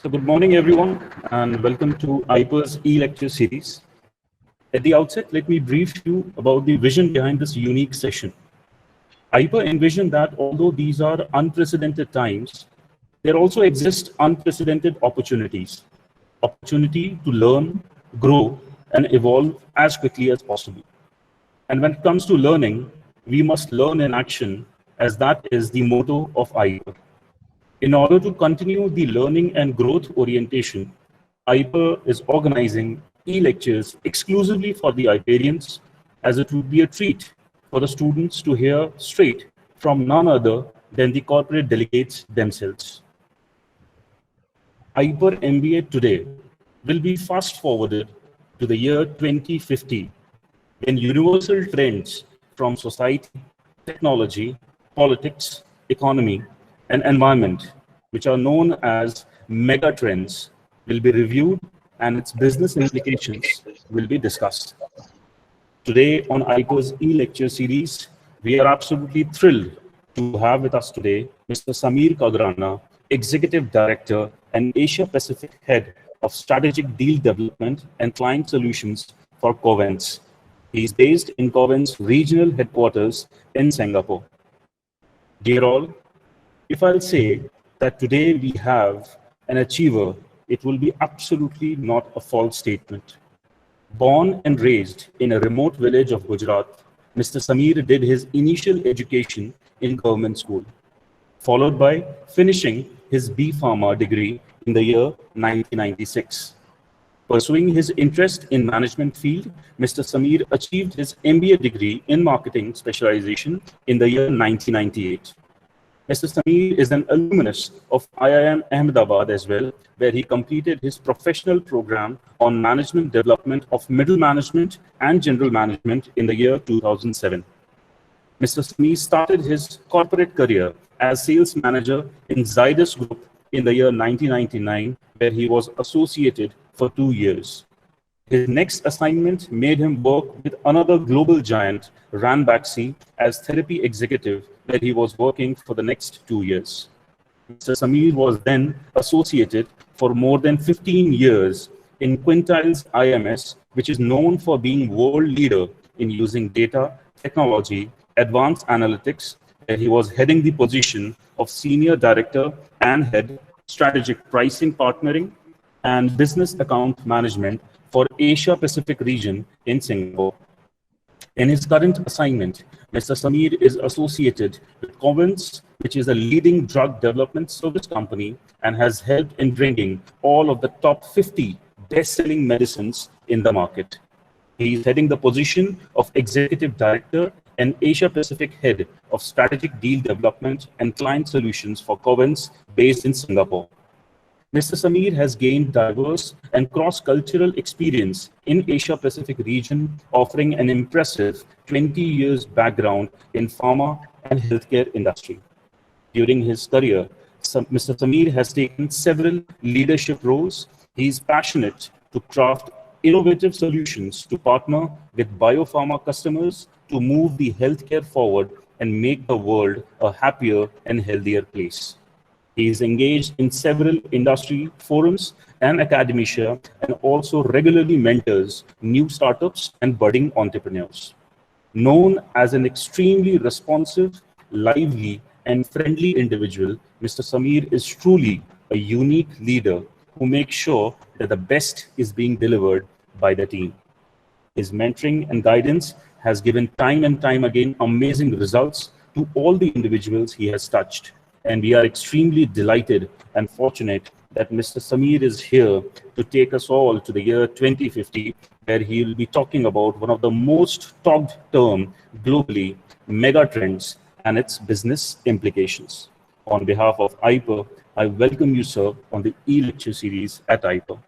So good morning, everyone, and welcome to IPER's eLecture series. At the outset, let me brief you about the vision behind this unique session. IPER envisioned that although these are unprecedented times, there also exist unprecedented opportunities. Opportunity to learn, grow, and evolve as quickly as possible. And when it comes to learning, we must learn in action, as that is the motto of IPER. In order to continue the learning and growth orientation, IPER is organizing e-lectures exclusively for the IPERians, as it would be a treat for the students to hear straight from none other than the corporate delegates themselves. IPER MBA today will be fast-forwarded to the year 2050, when universal trends from society, technology, politics, economy, and environment, which are known as MegaTrends, will be reviewed and its business implications will be discussed. Today on IPER's eLecture series, we are absolutely thrilled to have with us today Mr. Samir Kagrana, Executive Director and Asia Pacific Head of Strategic Deal Development and Client Solutions for Covance. He is based in Covance Regional Headquarters in Singapore. Dear all, if I'll say that today we have an achiever, it will be absolutely not a false statement. Born and raised in a remote village of Gujarat, Mr. Samir did his initial education in government school, followed by finishing his B Pharma degree in the year 1996. Pursuing his interest in management field, Mr. Samir achieved his MBA degree in marketing specialization in the year 1998. Mr. Samir is an alumnus of IIM Ahmedabad as well, where he completed his professional program on management development of middle management and general management in the year 2007. Mr. Samir started his corporate career as sales manager in Zydus Group in the year 1999, where he was associated for 2 years. His next assignment made him work with another global giant, Ranbaxy, as therapy executive, where he was working for the next 2 years. Mr. Samir was then associated for more than 15 years in Quintiles IMS, which is known for being world leader in using data, technology, advanced analytics, where he was heading the position of Senior Director and Head, Strategic Pricing Partnering, and Business Account Management for Asia Pacific region in Singapore. In his current assignment, Mr. Samir is associated with Covance, which is a leading drug development service company and has helped in bringing all of the top 50 best-selling medicines in the market. He is heading the position of Executive Director and Asia Pacific Head of Strategic Deal Development and Client Solutions for Covance based in Singapore. Mr. Samir has gained diverse and cross-cultural experience in Asia-Pacific region, offering an impressive 20 years background in pharma and healthcare industry. During his career, Mr. Samir has taken several leadership roles. He is passionate to craft innovative solutions to partner with biopharma customers to move the healthcare forward and make the world a happier and healthier place. He is engaged in several industry forums and academia and also regularly mentors new startups and budding entrepreneurs. Known as an extremely responsive, lively, and friendly individual, Mr. Samir is truly a unique leader who makes sure that the best is being delivered by the team. His mentoring and guidance has given time and time again amazing results to all the individuals he has touched. And we are extremely delighted and fortunate that Mr. Samir is here to take us all to the year 2050, where he will be talking about one of the most talked term globally, megatrends and its business implications. On behalf of IPER, I welcome you, sir, on the eLecture series at IPER.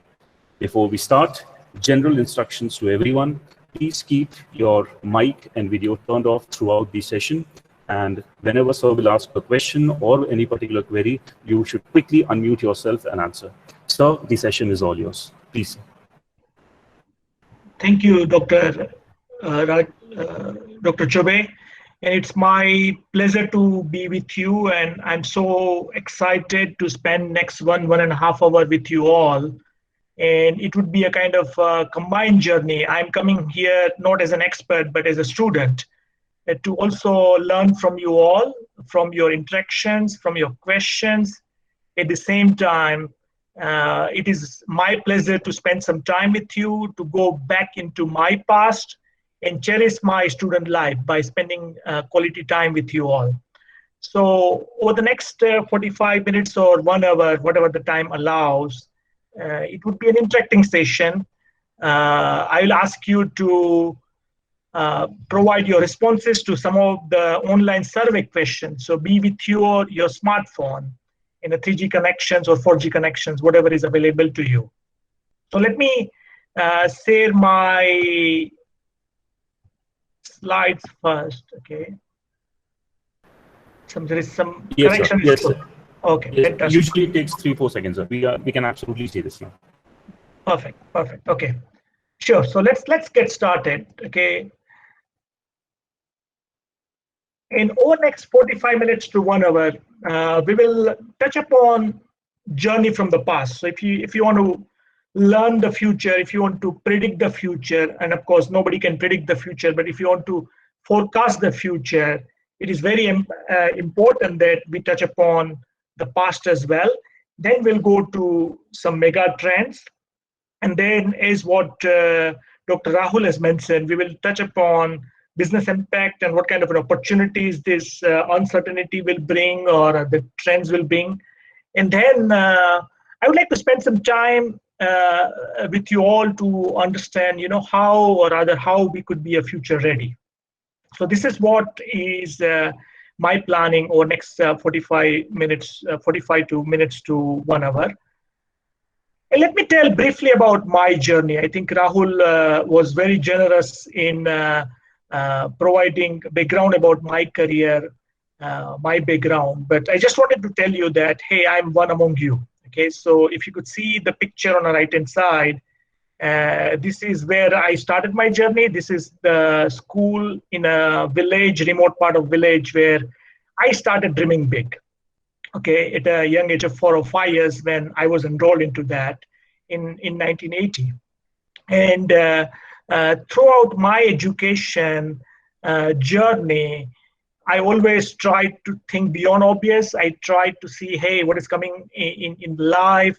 Before we start, general instructions to everyone. Please keep your mic and video turned off throughout the session. And whenever sir will ask a question or any particular query, you should quickly unmute yourself and answer. Sir, the session is all yours. Please. Thank you, Dr. Chobe. And it's my pleasure to be with you, and I'm so excited to spend next 1.5 hours with you all. And it would be a kind of combined journey. I'm coming here not as an expert, but as a student to also learn from you all, from your interactions, from your questions. At the same time, it is my pleasure to spend some time with you, to go back into my past and cherish my student life by spending quality time with you all. So over the next 45 minutes or 1 hour, whatever the time allows, it would be an interacting session. I will ask you to provide your responses to some of the online survey questions. So be with your smartphone in a 3G connections or 4G connections, whatever is available to you. So let me share my slides first. Okay. There is some Yes, sir. correction. Yes, sir. Okay, Yes. fantastic. Usually it takes 3-4 seconds, sir. We can absolutely see this now. Perfect, perfect. Okay, sure. So let's get started. Okay. In over next 45 minutes to 1 hour, we will touch upon journey from the past. So if you want to learn the future, if you want to predict the future, and of course nobody can predict the future, but if you want to forecast the future, it is very important that we touch upon the past as well. Then we'll go to some mega trends, and then as what Dr. Rahul has mentioned, we will touch upon business impact and what kind of opportunities this uncertainty will bring or the trends will bring. And then I would like to spend some time with you all to understand, how or rather how we could be a future ready. So this is what is my planning over next 45 minutes, 45 minutes to 1 hour. And let me tell briefly about my journey. I think Rahul was very generous in providing background about my career, my background. But I just wanted to tell you that, hey, I'm one among you. Okay, so if you could see the picture on the right-hand side, this is where I started my journey. This is the school in a village, remote part of village, where I started dreaming big. Okay, at a young age of 4 or 5 years when I was enrolled into that in 1980. And throughout my education journey, I always tried to think beyond obvious. I tried to see, hey, what is coming in life?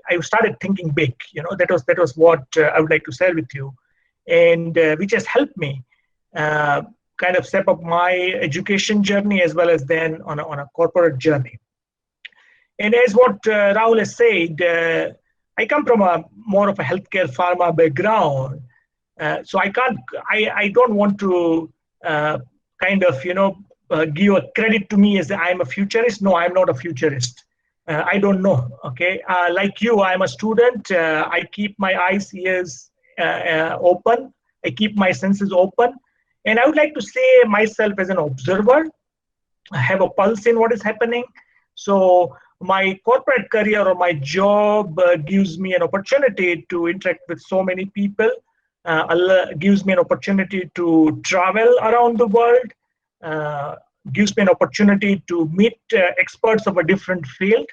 I started thinking big. That was what I would like to share with you, and which has helped me kind of step up my education journey as well as then on a corporate journey. And as what Rahul has said, I come from more of a healthcare pharma background, so I don't want to kind of give a credit to me as I'm a futurist. No, I'm not a futurist. I don't know. Okay, like you, I'm a student. I keep my eyes, ears open. I keep my senses open, and I would like to say myself as an observer. I have a pulse in what is happening. So my corporate career or my job gives me an opportunity to interact with so many people, gives me an opportunity to travel around the world, gives me an opportunity to meet experts of a different field,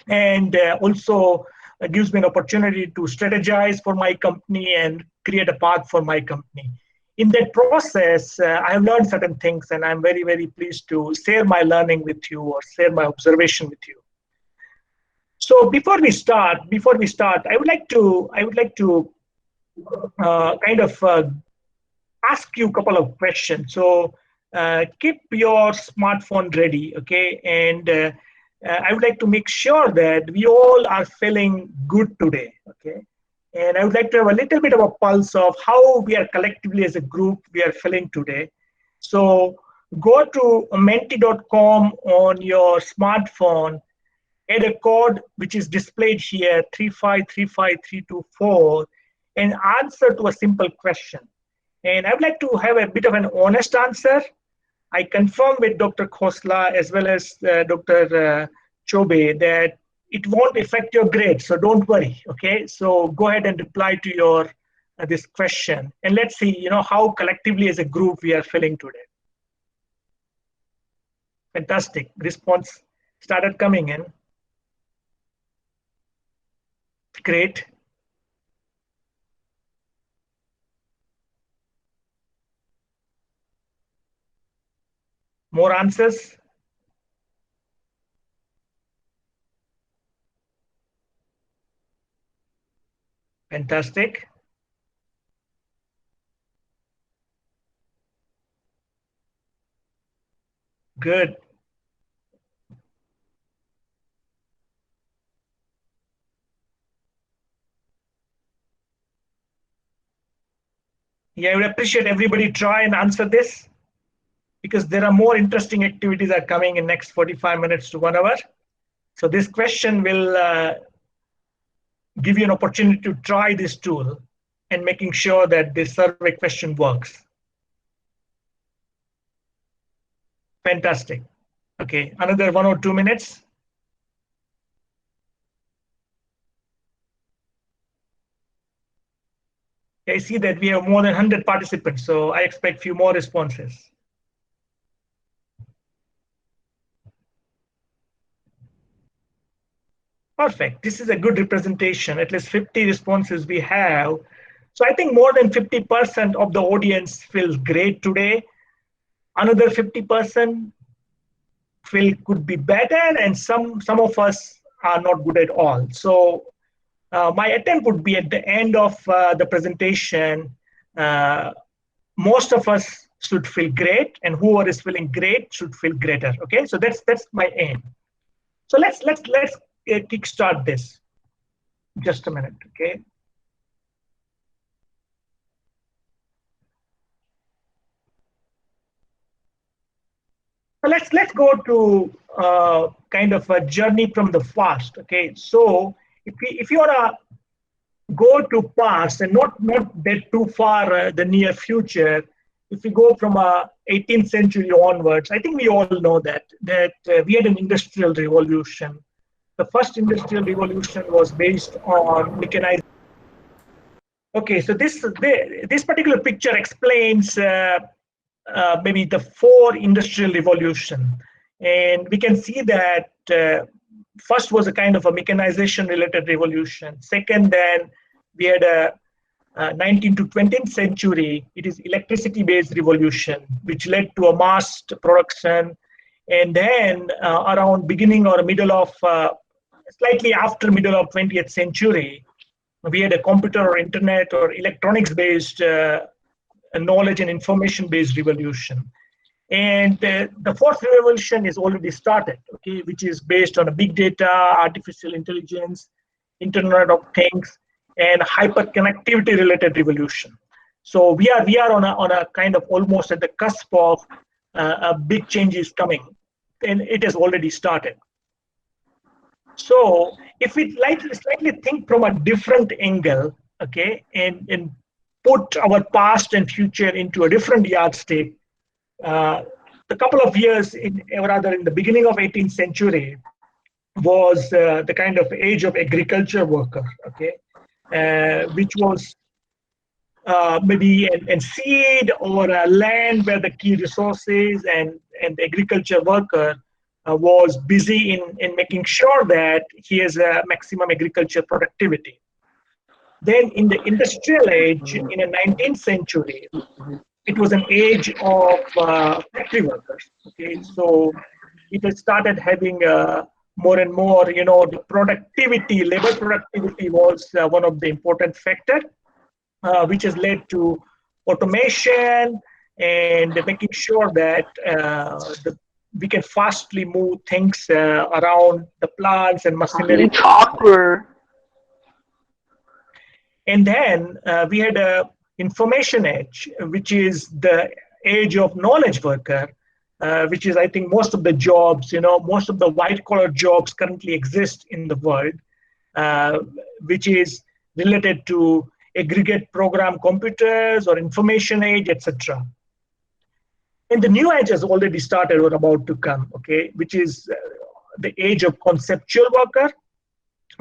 and also gives me an opportunity to strategize for my company and create a path for my company. In that process, I have learned certain things, and I'm very, very pleased to share my learning with you or share my observation with you. So before we start, I would like to kind of ask you a couple of questions. So keep your smartphone ready, okay? And I would like to make sure that we all are feeling good today, okay? And I would like to have a little bit of a pulse of how we are collectively as a group we are feeling today. So go to menti.com on your smartphone, add a code which is displayed here, 3535324, and answer to a simple question. And I would like to have a bit of an honest answer. I confirm with Dr. Khosla as well as Dr. Chobe that it won't affect your grade, so don't worry. Okay, so go ahead and reply to your this question, and let's see, how collectively as a group we are feeling today. Fantastic. Response started coming in. Great. More answers? Fantastic. Good. Yeah, I would appreciate everybody try and answer this, because there are more interesting activities are coming in next 45 minutes to 1 hour. So this question will give you an opportunity to try this tool and making sure that this survey question works. Fantastic. Okay, another 1 or 2 minutes. I see that we have more than 100 participants, so I expect few more responses. Perfect. This is a good representation. At least 50 responses we have. So I think more than 50% of the audience feels great today. Another 50% feel could be better, and some of us are not good at all. So my attempt would be at the end of the presentation, most of us should feel great, and whoever is feeling great should feel greater. Okay, so that's my aim. So let's kickstart this. Just a minute, okay. So let's go to kind of a journey from the past. Okay, so if you wanna go to past and not that too far the near future, if we go from 18th century onwards, I think we all know that we had an industrial revolution. The first industrial revolution was based on mechanization. Okay, so this particular picture explains maybe the 4 industrial revolution, and we can see that first was a kind of a mechanization related revolution. Second, then we had a 19th to 20th century, it is electricity based revolution, which led to a mass production. And then around beginning or middle of slightly after middle of 20th century, we had a computer or internet or electronics based knowledge and information based revolution. And the fourth revolution is already started, okay, which is based on a big data, artificial intelligence, Internet of Things, and hyperconnectivity related revolution. So we are on a kind of almost at the cusp of a big changes coming, and it has already started. So if we slightly think from a different angle, okay, and put our past and future into a different yardstick, a couple of years in the beginning of 18th century was the kind of age of agriculture worker, okay, which was maybe a seed or a land where the key resources, and the agriculture worker was busy in making sure that he has a maximum agriculture productivity. Then in the industrial age, in the 19th century, it was an age of factory workers. Okay, so it has started having more and more, the productivity, labor productivity was one of the important factors, which has led to automation and making sure that we can fastly move things around the plants and machinery. And then we had a information age, which is the age of knowledge worker, which is, I think, most of the jobs, most of the white collar jobs currently exist in the world, which is related to aggregate program computers or information age, etc. And the new age has already started or about to come, okay, which is the age of conceptual worker,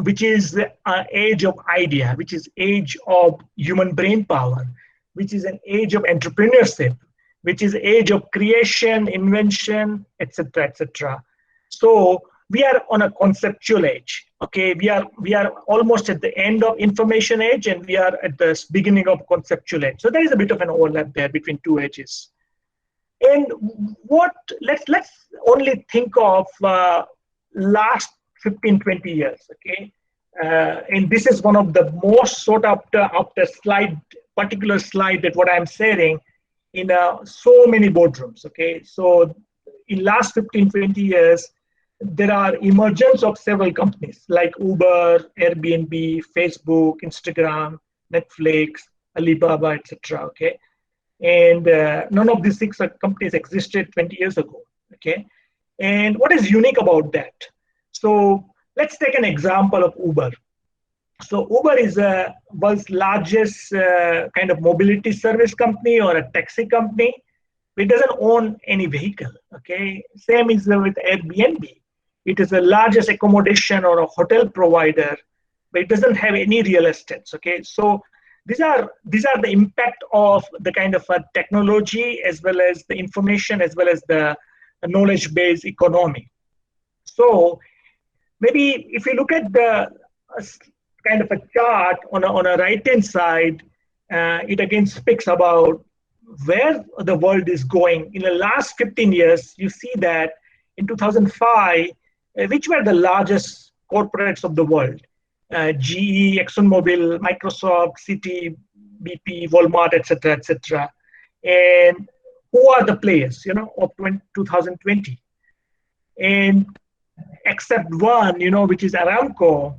which is the age of idea, which is age of human brain power, which is an age of entrepreneurship, which is age of creation, invention, etc., etc. So we are on a conceptual age. Okay, we are almost at the end of information age, and we are at the beginning of conceptual age. So there is a bit of an overlap there between two ages. And what let's only think of last 15, 20 years. Okay, and this is one of the most sought after particular slide that what I'm sharing in so many boardrooms. Okay, so in last 15, 20 years, there are emergence of several companies like Uber, Airbnb, Facebook, Instagram, Netflix, Alibaba, etc. Okay, and none of these six companies existed 20 years ago. Okay, and what is unique about that? So let's take an example of Uber. So Uber is a world's largest kind of mobility service company or a taxi company. It doesn't own any vehicle. Okay, same is with Airbnb. It is the largest accommodation or a hotel provider, but it doesn't have any real estates. Okay, so these are the impact of the kind of technology as well as the information as well as the knowledge-based economy. So maybe if you look at the kind of a chart on a right-hand side, it again speaks about where the world is going. In the last 15 years, you see that in 2005, which were the largest corporates of the world? GE, ExxonMobil, Microsoft, Citi, BP, Walmart, etc., etc. And who are the players, of 2020? And except one, which is Aramco,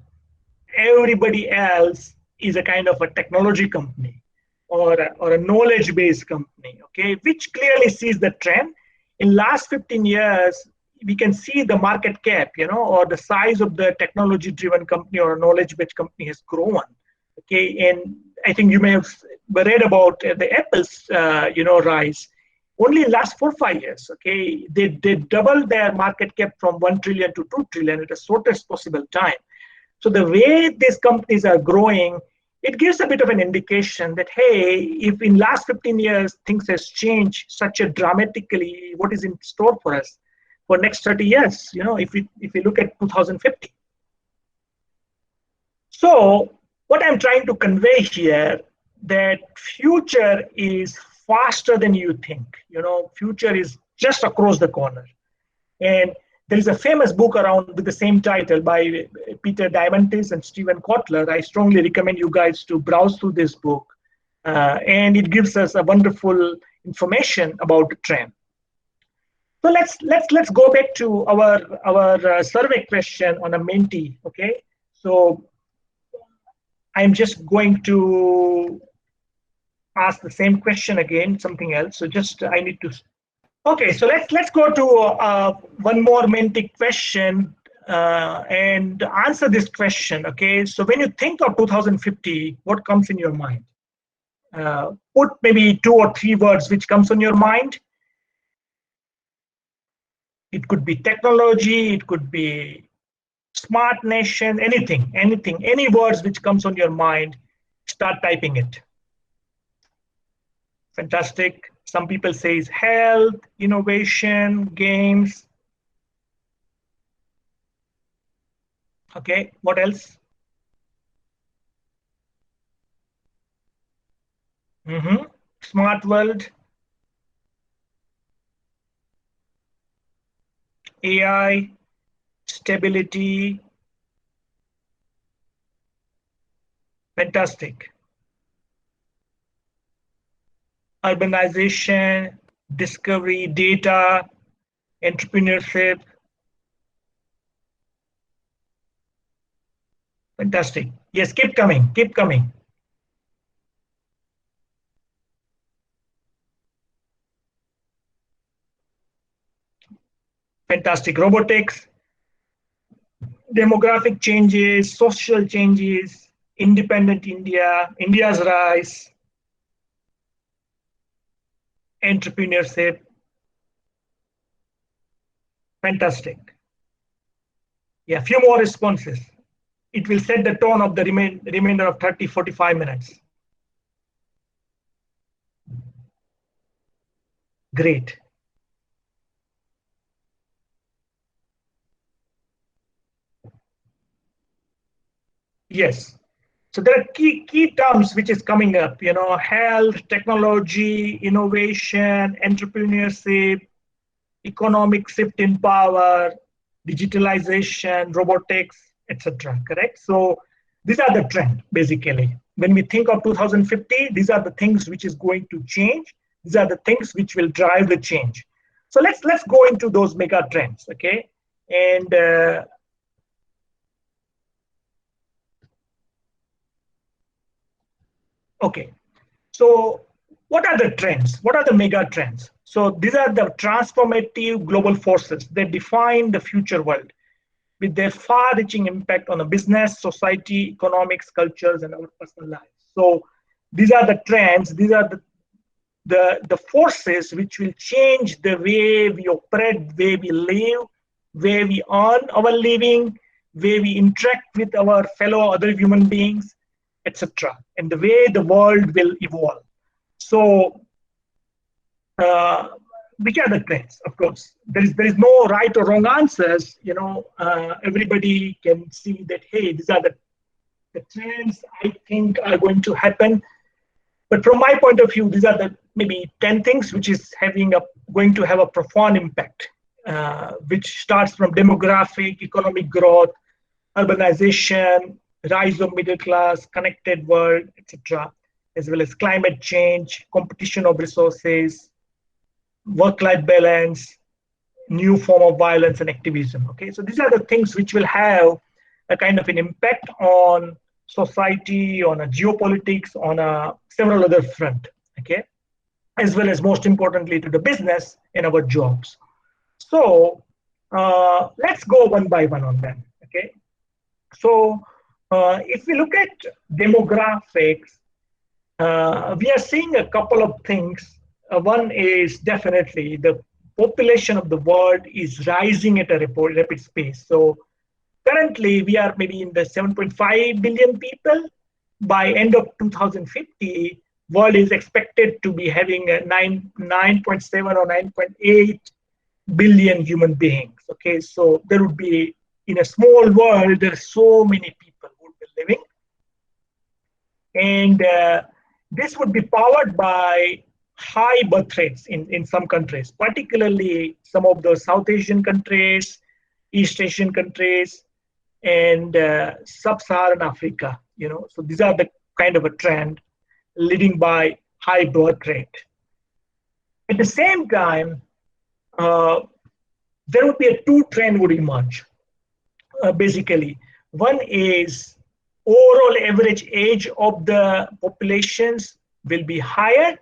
everybody else is a kind of a technology company or a knowledge-based company, okay, which clearly sees the trend. In last 15 years, we can see the market cap, or the size of the technology-driven company or a knowledge-based company has grown, okay, and I think you may have read about the Apple's, rise. Only in last 4 or 5 years, okay, they doubled their market cap from 1 trillion to 2 trillion at the shortest possible time. So the way these companies are growing, it gives a bit of an indication that, hey, if in last 15 years things has changed such a dramatically, what is in store for us for next 30 years, if we look at 2050. So what I'm trying to convey here, that future is faster than you think. Future is just across the corner. And there is a famous book around with the same title by Peter Diamandis and Stephen Kotler. I strongly recommend you guys to browse through this book. And it gives us a wonderful information about the trend. So let's go back to our survey question on a Menti. Okay, so I'm just going to ask the same question again, something else. So just I need to. Okay, so let's go to one more Menti question and answer this question. Okay, so when you think of 2050, what comes in your mind? Put maybe 2 or 3 words which comes on your mind. It could be technology, it could be smart nation, anything, any words which comes on your mind, start typing it. Fantastic. Some people say health, innovation, games. Okay, what else? Smart world. AI, stability. Fantastic. Urbanization, discovery, data, entrepreneurship. Fantastic. Yes, keep coming, keep coming. Fantastic. Robotics, demographic changes, social changes, independent India, India's rise, entrepreneurship. Fantastic. Yeah, a few more responses. It will set the tone of the remainder of 30, 45 minutes. Great. Yes. So there are key terms which is coming up, health, technology, innovation, entrepreneurship, economic shift in power, digitalization, robotics, etc. Correct? So these are the trend basically. When we think of 2050, these are the things which is going to change. These are the things which will drive the change. So let's go into those mega trends, okay? And okay, so what are the trends? What are the mega trends? So these are the transformative global forces that define the future world with their far-reaching impact on the business, society, economics, cultures, and our personal lives. So these are the trends. These are the forces which will change the way we operate, way we live, way we earn our living, way we interact with our fellow other human beings, etc., and the way the world will evolve. So, which are the trends? Of course, there is no right or wrong answers. Everybody can see that. Hey, these are the trends I think are going to happen. But from my point of view, these are the maybe 10 things which is going to have a profound impact, which starts from demographic, economic growth, urbanization, rise of middle class, connected world, etc., as well as climate change, competition of resources, work-life balance, new form of violence and activism. Okay, so these are the things which will have a kind of an impact on society, on a geopolitics, on a several other front. Okay, as well as most importantly to the business and our jobs. So let's go one by one on them. Okay, so if we look at demographics, we are seeing a couple of things. One is definitely the population of the world is rising at a rapid pace. So currently we are maybe in the 7.5 billion people. By end of 2050, world is expected to be having a 9.7 or 9.8 billion human beings. Okay, so there would be, in a small world, there are so many people who would be living. And this would be powered by high birth rates in some countries, particularly some of the South Asian countries, East Asian countries, and Sub-Saharan Africa. So these are the kind of a trend leading by high birth rate. At the same time, there would be a two trend would emerge. Basically, one is overall average age of the populations will be higher,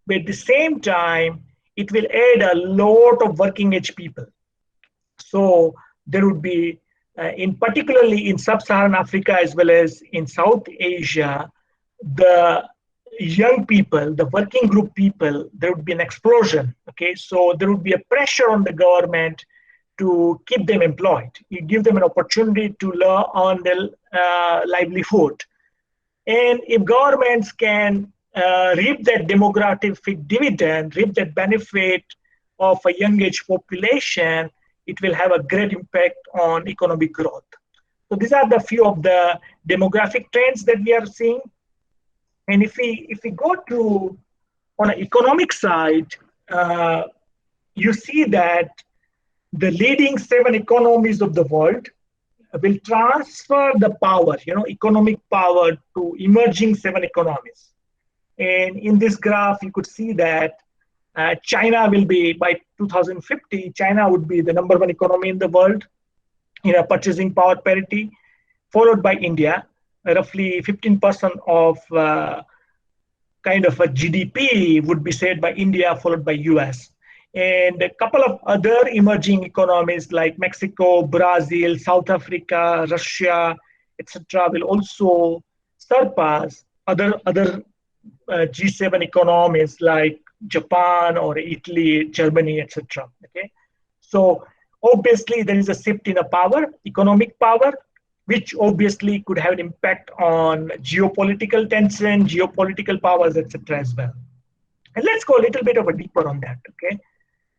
but at the same time, it will add a lot of working age people. So there would be, particularly in Sub-Saharan Africa as well as in South Asia, the young people, the working group people, there would be an explosion. Okay, so there would be a pressure on the government to keep them employed. You give them an opportunity to earn their livelihood. And if governments can reap that demographic dividend, reap that benefit of a young age population, it will have a great impact on economic growth. So these are the few of the demographic trends that we are seeing. And if we go to on an economic side, you see that the leading 7 economies of the world will transfer the power, economic power to emerging 7 economies. And in this graph, you could see that China will be, by 2050, China would be the number 1 economy in the world in a purchasing power parity, followed by India. Roughly 15% of kind of a GDP would be said by India, followed by US. And a couple of other emerging economies like Mexico, Brazil, South Africa, Russia, etc., will also surpass other G7 economies like Japan or Italy, Germany, etc. Okay, so obviously there is a shift in the power, economic power, which obviously could have an impact on geopolitical tension, geopolitical powers, etc. as well. And let's go a little bit of a deeper on that, okay?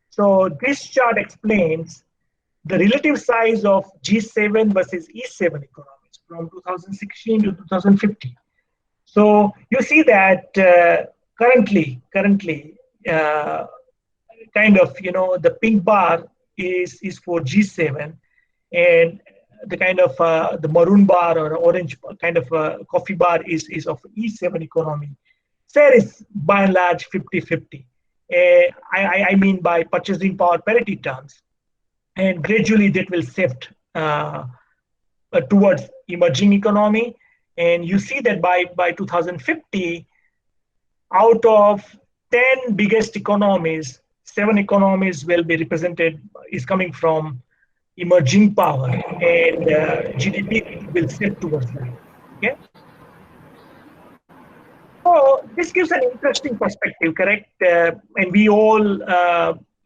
So this chart explains the relative size of G7 versus E7 economies from 2016 to 2050. So you see that currently, kind of, the pink bar is for G7, and the kind of the maroon bar or orange kind of coffee bar is of E7 economy. Share is by and large 50-50. I mean by purchasing power parity terms, and gradually that will shift towards emerging economy. And you see that by 2050, out of 10 biggest economies, 7 economies will be represented, is coming from emerging power, and GDP will shift towards that. Okay. So this gives an interesting perspective, correct? And we all,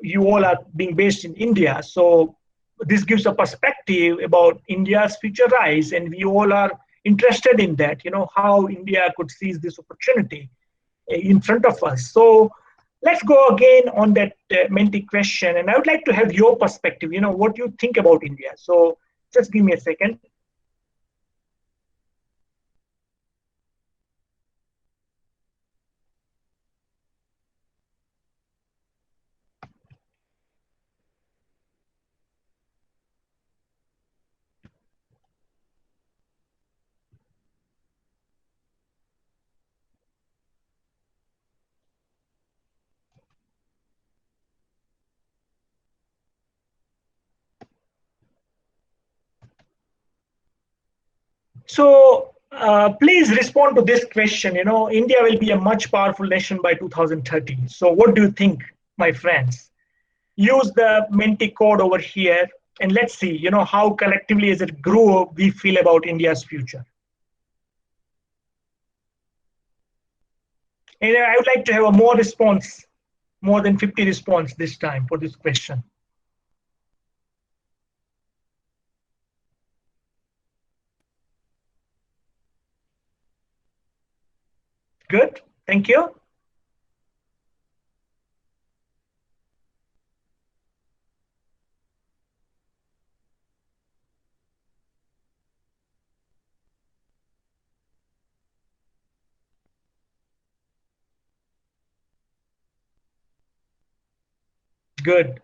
you all are being based in India, so this gives a perspective about India's future rise, and we all are interested in that. How India could seize this opportunity in front of us. So let's go again on that Menti question, and I would like to have your perspective. What you think about India. So just give me a second. So please respond to this question. India will be a much powerful nation by 2030. So what do you think, my friends? Use the Menti code over here, and let's see, how collectively as it grew, we feel about India's future. And I would like to have a more than 50 response this time for this question. Good, thank you. Good.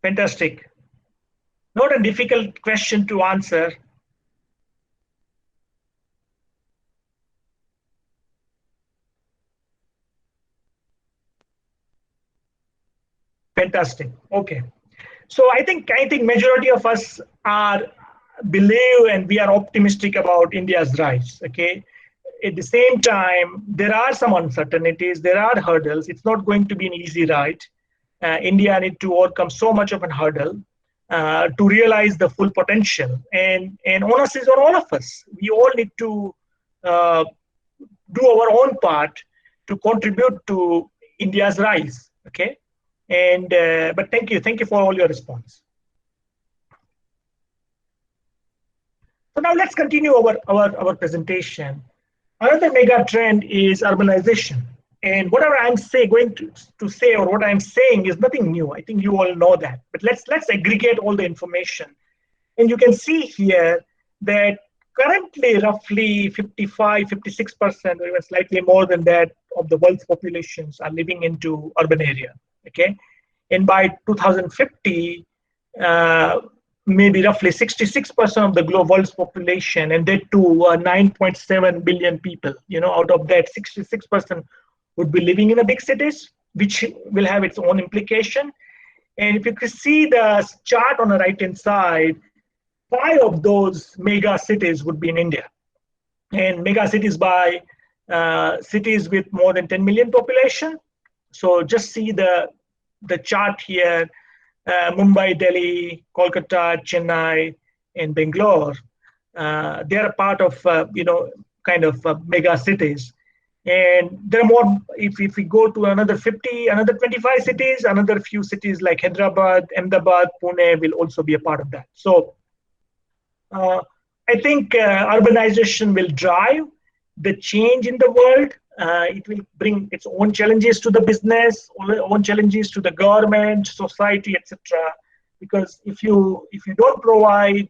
Fantastic. Not a difficult question to answer. Fantastic. Okay. So I think majority of us are believe and we are optimistic about India's rise. Okay. At the same time, there are some uncertainties, there are hurdles. It's not going to be an easy ride. India need to overcome so much of a hurdle to realize the full potential. And onus is on all of us. We all need to do our own part to contribute to India's rise. Okay. And but thank you for all your response. So now let's continue our presentation. Another mega trend is urbanization. And whatever I'm going to say, or what I'm saying, is nothing new. I think you all know that. But let's aggregate all the information. And you can see here that currently roughly 55-56%, or even slightly more than that, of the world's populations are living into urban area. Okay, and by 2050, maybe roughly 66% of the global world's population, and that too 9.7 billion people. Out of that, 66% would be living in the big cities, which will have its own implication. And if you can see the chart on the right-hand side, 5 of those mega cities would be in India. And mega cities by cities with more than 10 million population. So just see the chart here, Mumbai, Delhi, Kolkata, Chennai, and Bangalore. They are a part of, kind of mega cities. And there are more, if we go to another 50, another 25 cities, another few cities like Hyderabad, Ahmedabad, Pune will also be a part of that. So I think urbanization will drive the change in the world. It will bring its own challenges to the business, own challenges to the government, society, etc. Because if you don't provide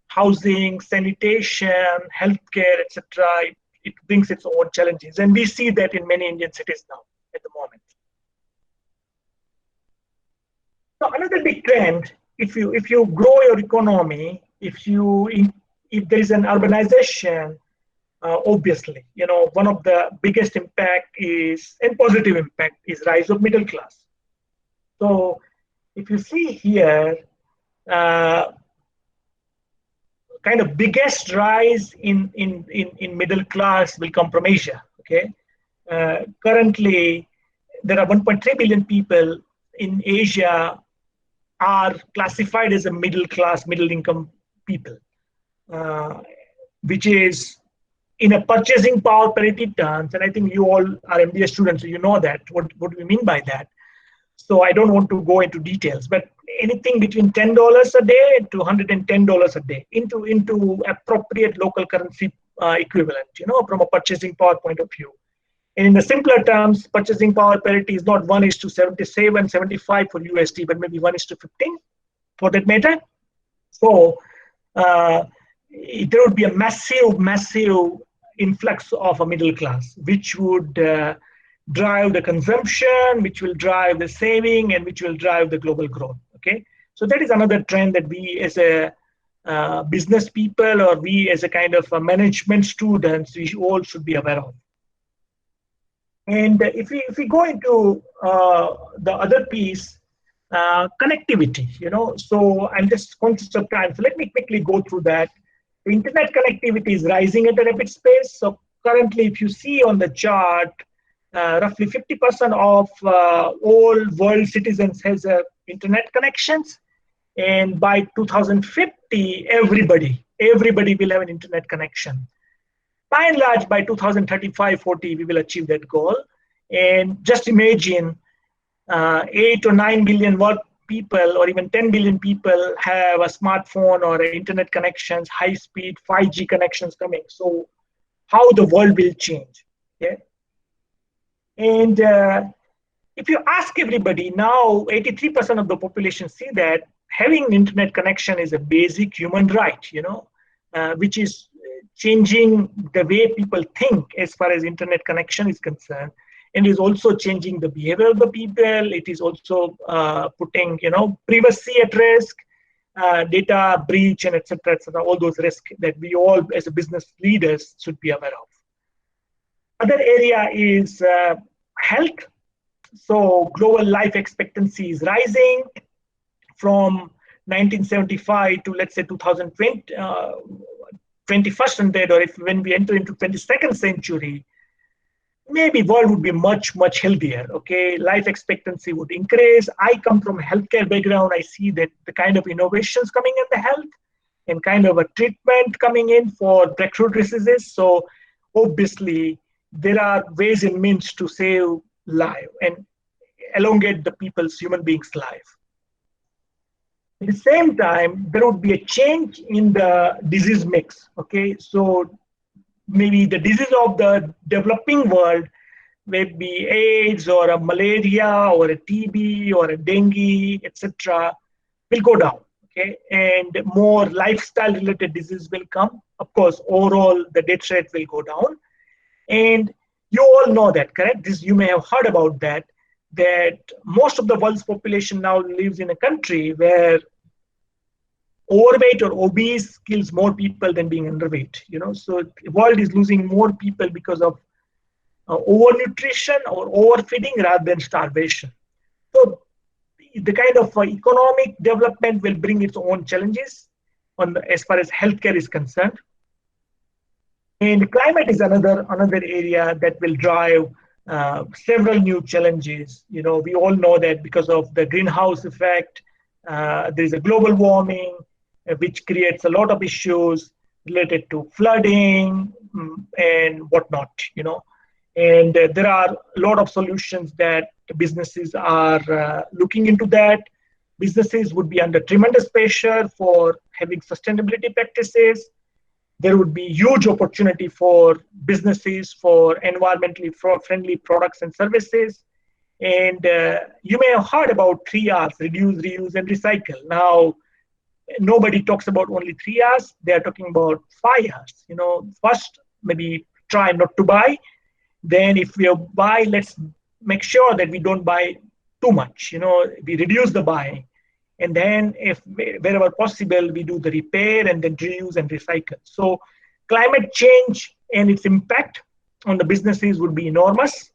housing, sanitation, healthcare, etc., it brings its own challenges, and we see that in many Indian cities now at the moment. So another big trend, if you grow your economy, if there is an urbanization, obviously, one of the biggest impact is, and positive impact is, rise of middle class. So if you see here, kind of biggest rise in middle class will come from Asia. Okay, currently there are 1.3 billion people in Asia are classified as a middle class, middle income people, which is in a purchasing power parity terms, and I think you all are MBA students, so you know that what we mean by that. So I don't want to go into details, but anything between $10 a day to $110 a day into appropriate local currency equivalent, from a purchasing power point of view. And in the simpler terms, purchasing power parity is not 1:77, 75 for USD, but maybe 1:15 for that matter. So there would be a massive influx of a middle class, which would drive the consumption, which will drive the saving, and which will drive the global growth. Okay, so that is another trend that we as a business people, or we as a kind of a management students, we all should be aware of. And if we go into the other piece, connectivity, so I'm just conscious of time, so let me quickly go through that. The internet connectivity is rising at a rapid pace. So currently, if you see on the chart, roughly 50% of all world citizens has internet connections, and by 2050, everybody will have an internet connection. By and large, by 2035-40, we will achieve that goal. And just imagine 8 or 9 billion world people, or even 10 billion people have a smartphone or internet connections, high-speed 5G connections coming. So how the world will change. Yeah. And if you ask everybody now, 83% of the population see that having an internet connection is a basic human right, which is changing the way people think as far as internet connection is concerned, and is also changing the behavior of the people. It is also putting, privacy at risk, data breach, and etc. All those risks that we all, as a business leaders, should be aware of. Other area is health. So global life expectancy is rising from 1975 to, let's say, 2020, 21st century, or when we enter into 22nd century, maybe world would be much healthier. Okay, life expectancy would increase. I come from a healthcare background. I see that the kind of innovations coming in the health, and kind of a treatment coming in for breakthrough diseases. So obviously there are ways and means to save life and elongate the human beings' life. At the same time, there would be a change in the disease mix. Okay, so maybe the disease of the developing world, maybe AIDS or a malaria or a TB or a dengue, etc., will go down. Okay, and more lifestyle-related disease will come. Of course, overall the death rate will go down, and you all know that, correct? You may have heard about that most of the world's population now lives in a country where overweight or obese kills more people than being underweight. So the world is losing more people because of overnutrition or overfeeding rather than starvation. So the kind of economic development will bring its own challenges as far as healthcare is concerned. And climate is another area that will drive several new challenges. We all know that because of the greenhouse effect, there is a global warming, which creates a lot of issues related to flooding and whatnot. And there are a lot of solutions that businesses are looking into that. Businesses would be under tremendous pressure for having sustainability practices. There would be huge opportunity for businesses for environmentally friendly products and services. And you may have heard about 3 Rs: reduce, reuse, and recycle. Now, nobody talks about only 3 Rs. They are talking about 5 Rs. First, maybe try not to buy. Then if we buy, let's make sure that we don't buy too much. We reduce the buying. And then if wherever possible, we do the repair and then reuse and recycle. So climate change and its impact on the businesses would be enormous.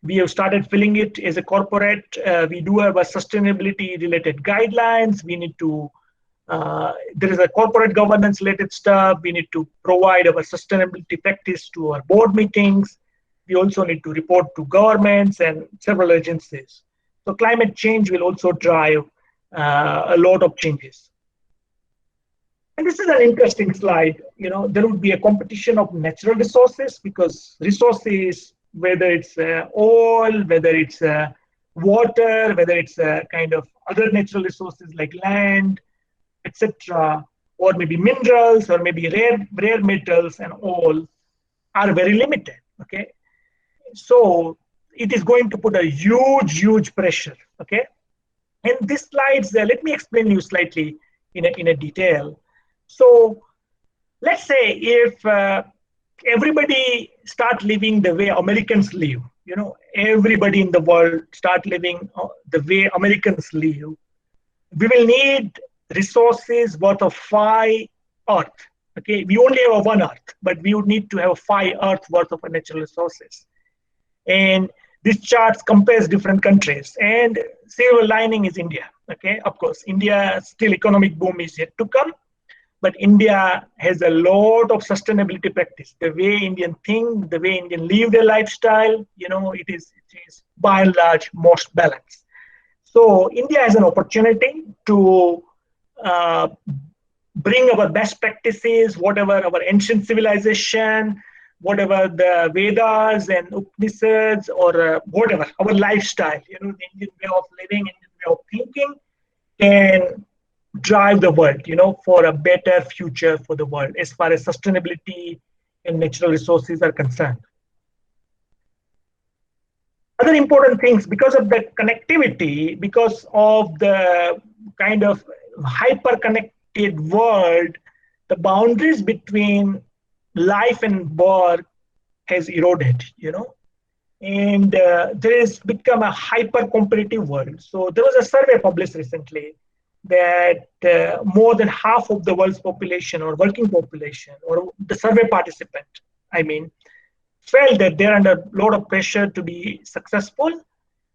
We have started feeling it as a corporate. We do have a sustainability related guidelines. We need to, there is a corporate governance related stuff. We need to provide our sustainability practice to our board meetings. We also need to report to governments and several agencies. So climate change will also drive a lot of changes. And this is an interesting slide. There would be a competition of natural resources, because resources, whether it's oil, whether it's water, whether it's kind of other natural resources like land, etc., or maybe minerals, or maybe rare metals and all, are very limited. Okay, so it is going to put a huge pressure. Okay. And these slides, let me explain you slightly in a detail. So let's say if everybody start living the way Americans live, everybody in the world start living the way Americans live, we will need resources worth of 5 Earth. Okay, we only have 1 Earth, but we would need to have 5 Earth worth of natural resources. And this chart compares different countries, and silver lining is India. Okay, of course, India still economic boom is yet to come, but India has a lot of sustainability practice. The way Indian think, the way Indian live their lifestyle, it is by and large most balanced. So India has an opportunity to bring our best practices, whatever our ancient civilization, whatever the Vedas and Upanishads, or whatever, our lifestyle, the Indian way of living, Indian way of thinking, can drive the world, for a better future for the world as far as sustainability and natural resources are concerned. Other important things, because of the connectivity, because of the kind of hyper-connected world, the boundaries between life and work has eroded, and there has become a hyper-competitive world. So there was a survey published recently that more than half of the world's population, or working population, or the survey participant, felt that they're under a lot of pressure to be successful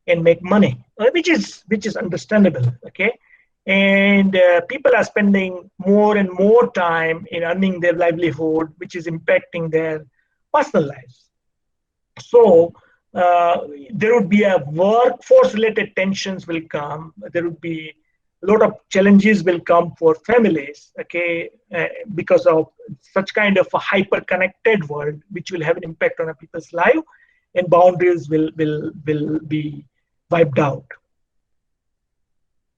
and make money, which is understandable. Okay, and people are spending more and more time in earning their livelihood, which is impacting their personal lives. So there would be a workforce-related tensions will come. There would be a lot of challenges will come for families. Okay, because of such kind of a hyper-connected world, which will have an impact on a people's life, and boundaries will be wiped out.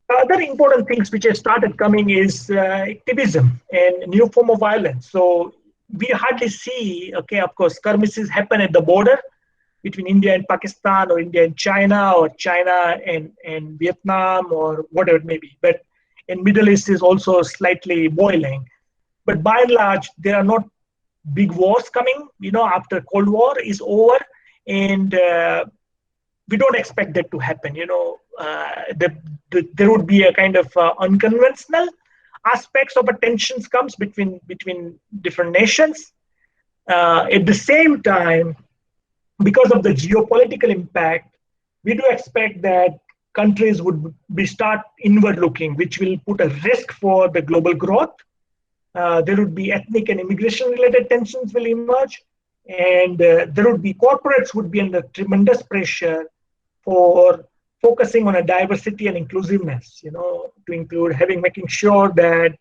Other important things which have started coming is activism and new form of violence. So we hardly see, okay, of course, skirmishes happen at the border between India and Pakistan, or India and China, or China and Vietnam, or whatever it may be. But in Middle East is also slightly boiling. But by and large, there are not big wars coming, after Cold War is over, and we don't expect that to happen. There would be a kind of unconventional aspects of tensions comes between different nations. At the same time, because of the geopolitical impact, we do expect that countries would start inward looking, which will put a risk for the global growth. There would be ethnic and immigration related tensions will emerge, and there would be corporates would be under tremendous pressure for focusing on a diversity and inclusiveness, to include making sure that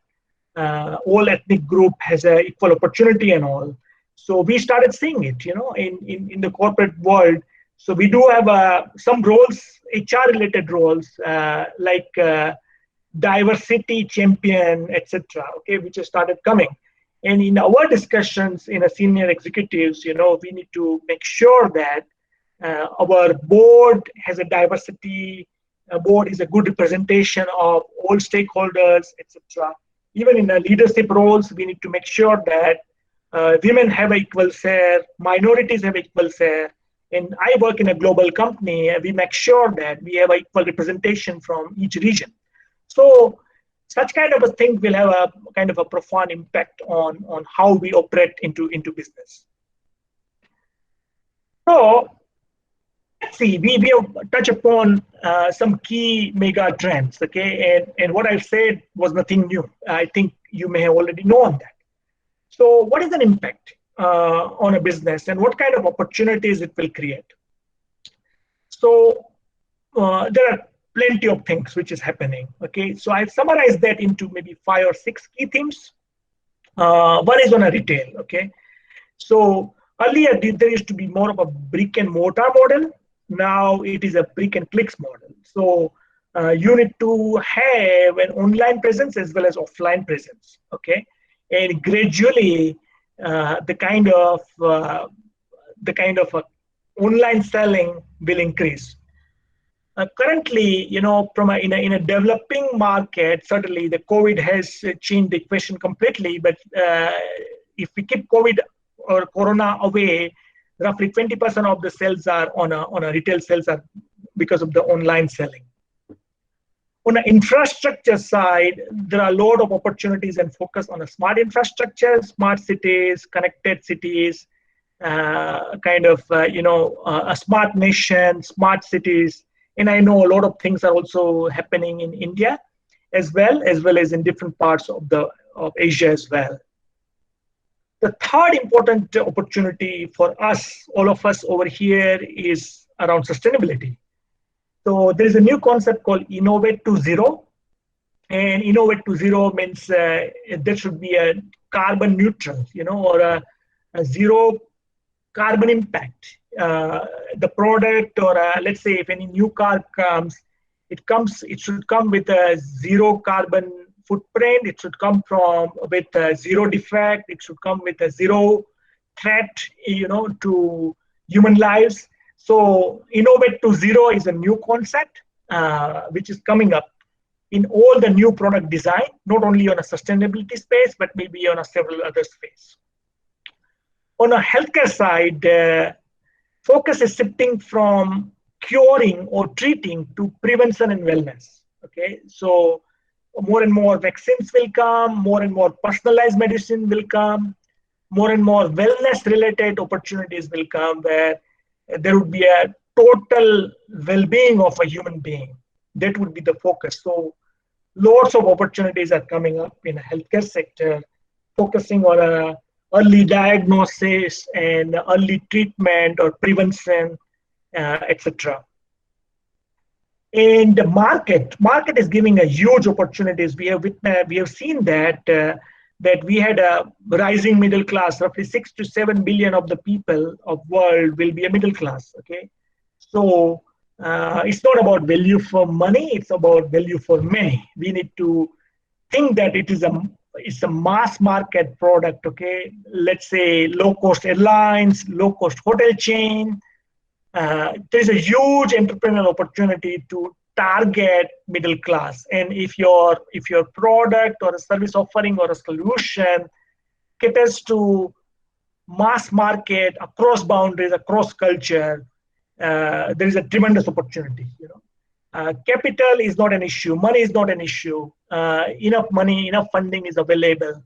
all ethnic group has a equal opportunity and all. So we started seeing it, in the corporate world. So we do have some roles, HR related roles, like diversity champion, etc. Okay, which has started coming. And in our discussions in a senior executives, we need to make sure that our board has a diversity. A board is a good representation of all stakeholders, etc. Even in the leadership roles, we need to make sure that women have equal share, minorities have equal share. And I work in a global company, and we make sure that we have equal representation from each region. So such kind of a thing will have a kind of a profound impact on how we operate into business. So let's see, we have touched upon some key mega trends, okay? And what I've said was nothing new. I think you may have already known that. So what is an impact on a business, and what kind of opportunities it will create? So there are plenty of things which is happening, okay? So I've summarized that into maybe 5 or 6 key themes. One is on a retail, okay? So earlier there used to be more of a brick and mortar model. Now it is a brick and clicks model. So you need to have an online presence as well as offline presence, okay? And gradually the kind of online selling will increase. Currently, from in a developing market, certainly the COVID has changed the equation completely. But if we keep COVID or Corona away, roughly 20% of the sales are on a retail sales are because of the online selling. On the infrastructure side, there are a lot of opportunities and focus on a smart infrastructure, smart cities, connected cities, a smart nation, smart cities. And I know a lot of things are also happening in India as well as in different parts of Asia as well. The third important opportunity for us, all of us over here, is around sustainability. So there is a new concept called Innovate to Zero. And Innovate to Zero means there should be a carbon neutral, or a zero carbon impact. The product, or let's say if any new car comes, it should come with a zero carbon footprint. It should come with a zero defect. It should come with a zero threat, to human lives. So Innovate to Zero is a new concept which is coming up in all the new product design, not only on a sustainability space, but maybe on a several other space. On a healthcare side, focus is shifting from curing or treating to prevention and wellness. Okay, so more and more vaccines will come, more and more personalized medicine will come, more and more wellness-related opportunities will come, where there would be a total well-being of a human being. That would be the focus. So lots of opportunities are coming up in the healthcare sector, focusing on early diagnosis and early treatment or prevention, etc. And the market is giving a huge opportunities. We have seen that we had a rising middle class. Roughly 6 to 7 billion of the people of world will be a middle class. Okay, so it's not about value for money; it's about value for many. We need to think that it's a mass market product. Okay, let's say low cost airlines, low cost hotel chain. There's a huge entrepreneurial opportunity to target middle class, and if your product or a service offering or a solution caters to mass market across boundaries, across culture, there is a tremendous opportunity. Capital is not an issue, money is not an issue. Enough money, enough funding is available.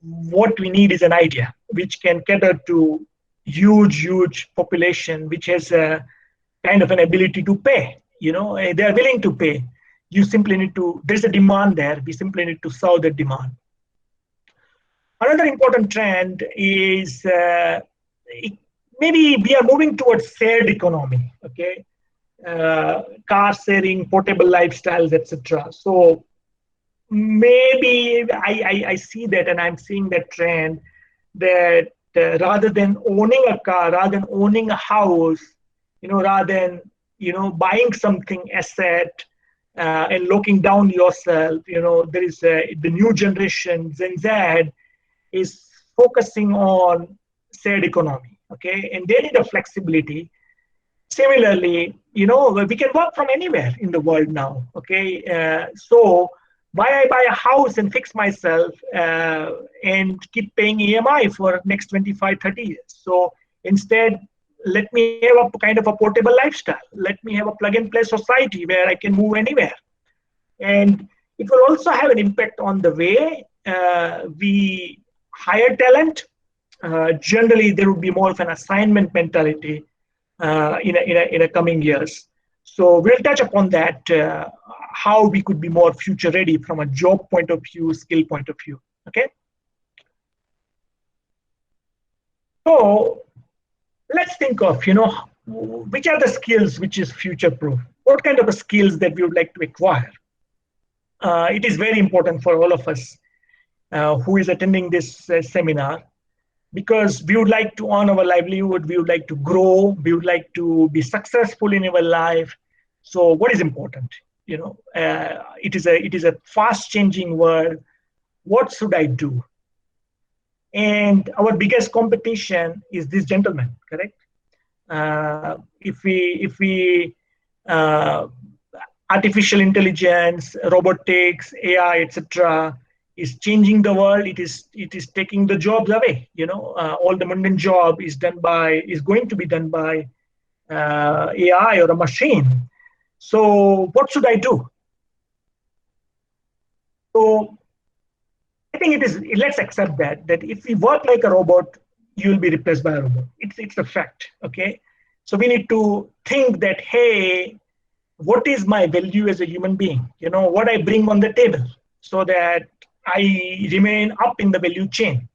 What we need is an idea which can cater to huge population, which has a kind of an ability to pay. They are willing to pay. You simply need to, there's a demand there. We simply need to solve the demand. Another important trend is maybe we are moving towards shared economy. Okay, car sharing, portable lifestyles, etc. So maybe I see that, and I'm seeing that trend, that rather than owning a car, rather than owning a house, rather than buying something asset and looking down yourself, there is the new generation Gen Z is focusing on shared economy, okay, and they need a flexibility. Similarly, we can work from anywhere in the world now, okay. So why I buy a house and fix myself and keep paying EMI for next 25, 30 years? So instead, let me have a kind of a portable lifestyle. Let me have a plug-and-play society where I can move anywhere. And it will also have an impact on the way we hire talent. Generally, there would be more of an assignment mentality in a coming years. So we'll touch upon that, how we could be more future ready from a job point of view, skill point of view, okay? So let's think of, which are the skills which is future proof? What kind of skills that we would like to acquire? It is very important for all of us who is attending this seminar, because we would like to earn our livelihood, we would like to grow, we would like to be successful in our life. So what is important? It is a fast changing world. What should I do? And our biggest competition is this gentleman, correct? If we artificial intelligence, robotics, AI, etc., is changing the world. It is taking the jobs away. All the mundane job is going to be done by AI or a machine. So what should I do? So I think let's accept that if we work like a robot, you will be replaced by a robot. It's a fact, okay? So we need to think that, hey, what is my value as a human being? What I bring on the table, so that I remain up in the value chain.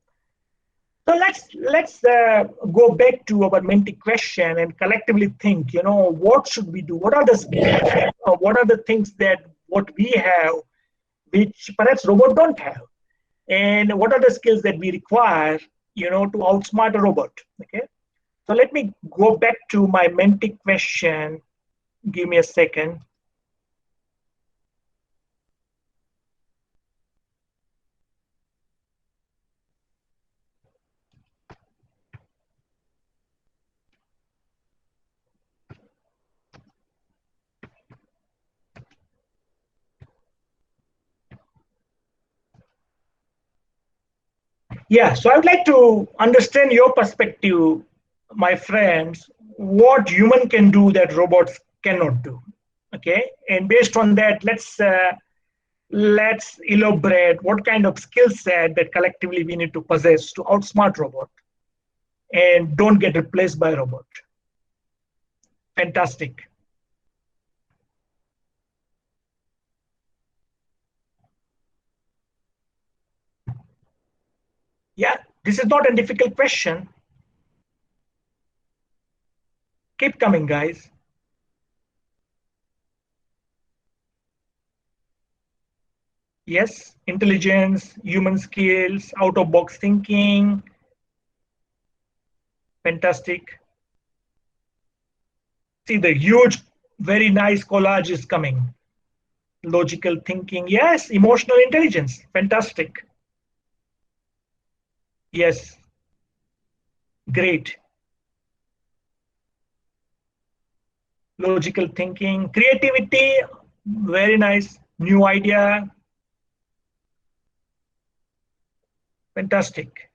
So let's go back to our Menti question and collectively think, what should we do? What are the skills? What are the things that what we have, which perhaps robot don't have? And what are the skills that we require, to outsmart a robot? Okay. So let me go back to my Menti question. Give me a second. Yeah, so I would like to understand your perspective, my friends, what human can do that robots cannot do. Okay, and based on that, let's elaborate what kind of skill set that collectively we need to possess to outsmart robot and don't get replaced by robot. Fantastic. Yeah, this is not a difficult question. Keep coming, guys. Yes, intelligence, human skills, out-of-box thinking. Fantastic. See, the huge, very nice collage is coming. Logical thinking, yes. Emotional intelligence, fantastic. Yes, great. Logical thinking, creativity, very nice. New idea, fantastic.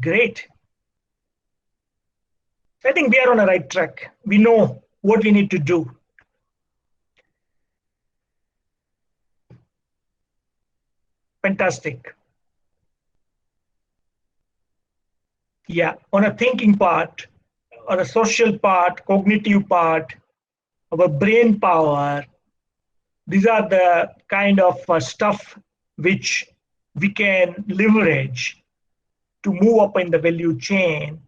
Great. I think we are on the right track. We know what we need to do. Fantastic. Yeah, on a thinking part, on a social part, cognitive part, our brain power, these are the kind of stuff which we can leverage to move up in the value chain